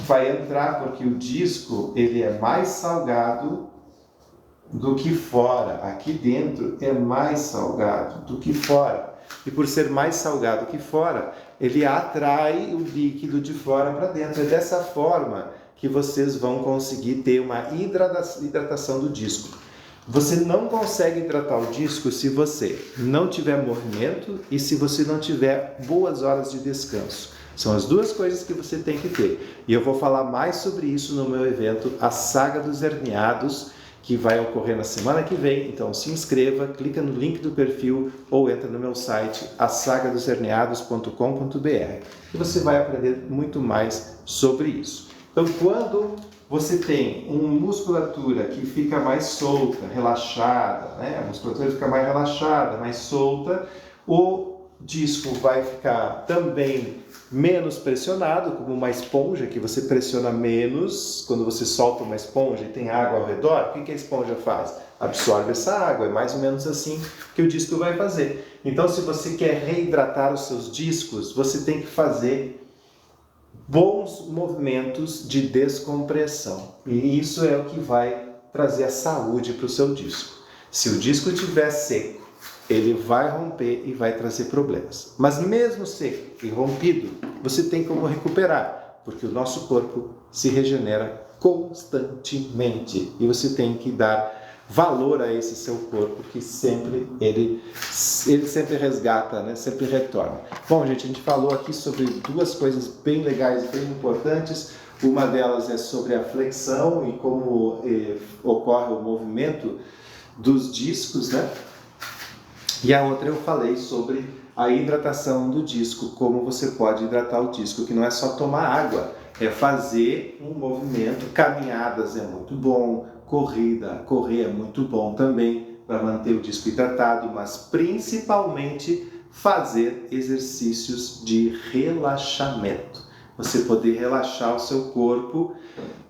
vai entrar porque o disco ele é mais salgado do que fora. Aqui dentro é mais salgado do que fora. E por ser mais salgado que fora, ele atrai o líquido de fora para dentro. É dessa forma que vocês vão conseguir ter uma hidratação do disco. Você não consegue hidratar o disco se você não tiver movimento e se você não tiver boas horas de descanso. São as duas coisas que você tem que ter. E eu vou falar mais sobre isso no meu evento, a Saga dos Herniados, que vai ocorrer na semana que vem. Então se inscreva, clica no link do perfil ou entra no meu site, asagadosherniados.com.br, e você vai aprender muito mais sobre isso. Então, quando você tem uma musculatura que fica mais solta, relaxada, né? A musculatura fica mais relaxada, mais solta, o disco vai ficar também menos pressionado, como uma esponja, que você pressiona menos. Quando você solta uma esponja e tem água ao redor, o que a esponja faz? Absorve essa água, é mais ou menos assim que o disco vai fazer. Então, se você quer reidratar os seus discos, você tem que fazer bons movimentos de descompressão. E isso é o que vai trazer a saúde para o seu disco. Se o disco estiver seco, ele vai romper e vai trazer problemas. Mas mesmo seco e rompido, você tem como recuperar, porque o nosso corpo se regenera constantemente. E você tem que dar valor a esse seu corpo que sempre ele sempre resgata, né? Sempre retorna. Bom, gente, a gente falou aqui sobre duas coisas bem legais e bem importantes. Uma delas é sobre a flexão e como ocorre o movimento dos discos, né? E a outra eu falei sobre a hidratação do disco, como você pode hidratar o disco, que não é só tomar água, é fazer um movimento. Caminhadas é muito bom, correr é muito bom também para manter o disco hidratado, mas principalmente fazer exercícios de relaxamento. Você poder relaxar o seu corpo.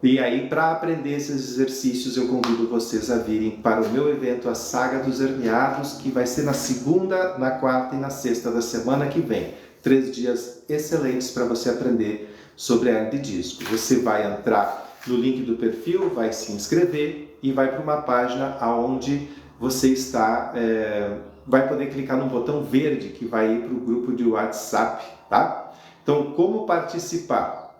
E aí, para aprender esses exercícios, eu convido vocês a virem para o meu evento, a Saga dos Herniados, que vai ser na segunda, na quarta e na sexta da semana que vem. 3 dias excelentes para você aprender sobre a hernia de disco. Você vai entrar no link do perfil, vai se inscrever e vai para uma página onde você está, vai poder clicar no botão verde que vai ir para o grupo de WhatsApp, tá? Então, como participar?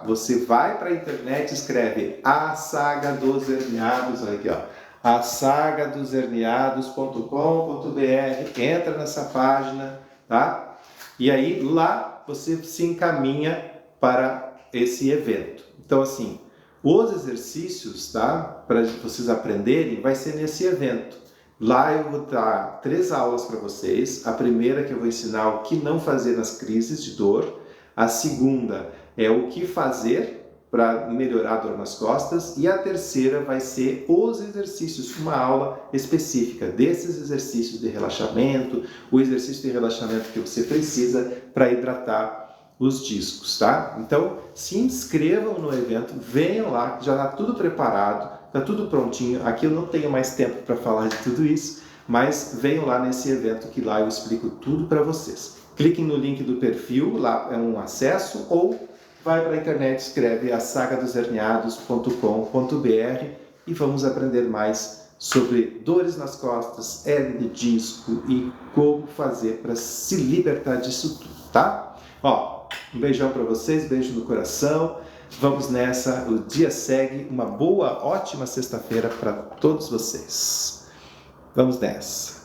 Você vai para a internet, escreve A Saga dos Herniados, olha aqui, ó, asagadosherniados.com.br, entra nessa página, tá? E aí lá você se encaminha para esse evento. Então, assim, os exercícios, tá? Para vocês aprenderem, vai ser nesse evento. Lá eu vou dar 3 aulas para vocês. A primeira que eu vou ensinar o que não fazer nas crises de dor. A segunda é o que fazer para melhorar a dor nas costas. E a terceira vai ser os exercícios, uma aula específica desses exercícios de relaxamento, o exercício de relaxamento que você precisa para hidratar os discos, tá? Então, se inscrevam no evento, venham lá, já está tudo preparado. Está tudo prontinho. Aqui eu não tenho mais tempo para falar de tudo isso, mas venham lá nesse evento que lá eu explico tudo para vocês. Cliquem no link do perfil, lá é um acesso, ou vai para a internet, escreve asagadosherniados.com.br e vamos aprender mais sobre dores nas costas, hernia de disco e como fazer para se libertar disso tudo, tá? Ó, um beijão para vocês, beijo no coração. Vamos nessa, o dia segue, uma boa, ótima sexta-feira para todos vocês. Vamos nessa.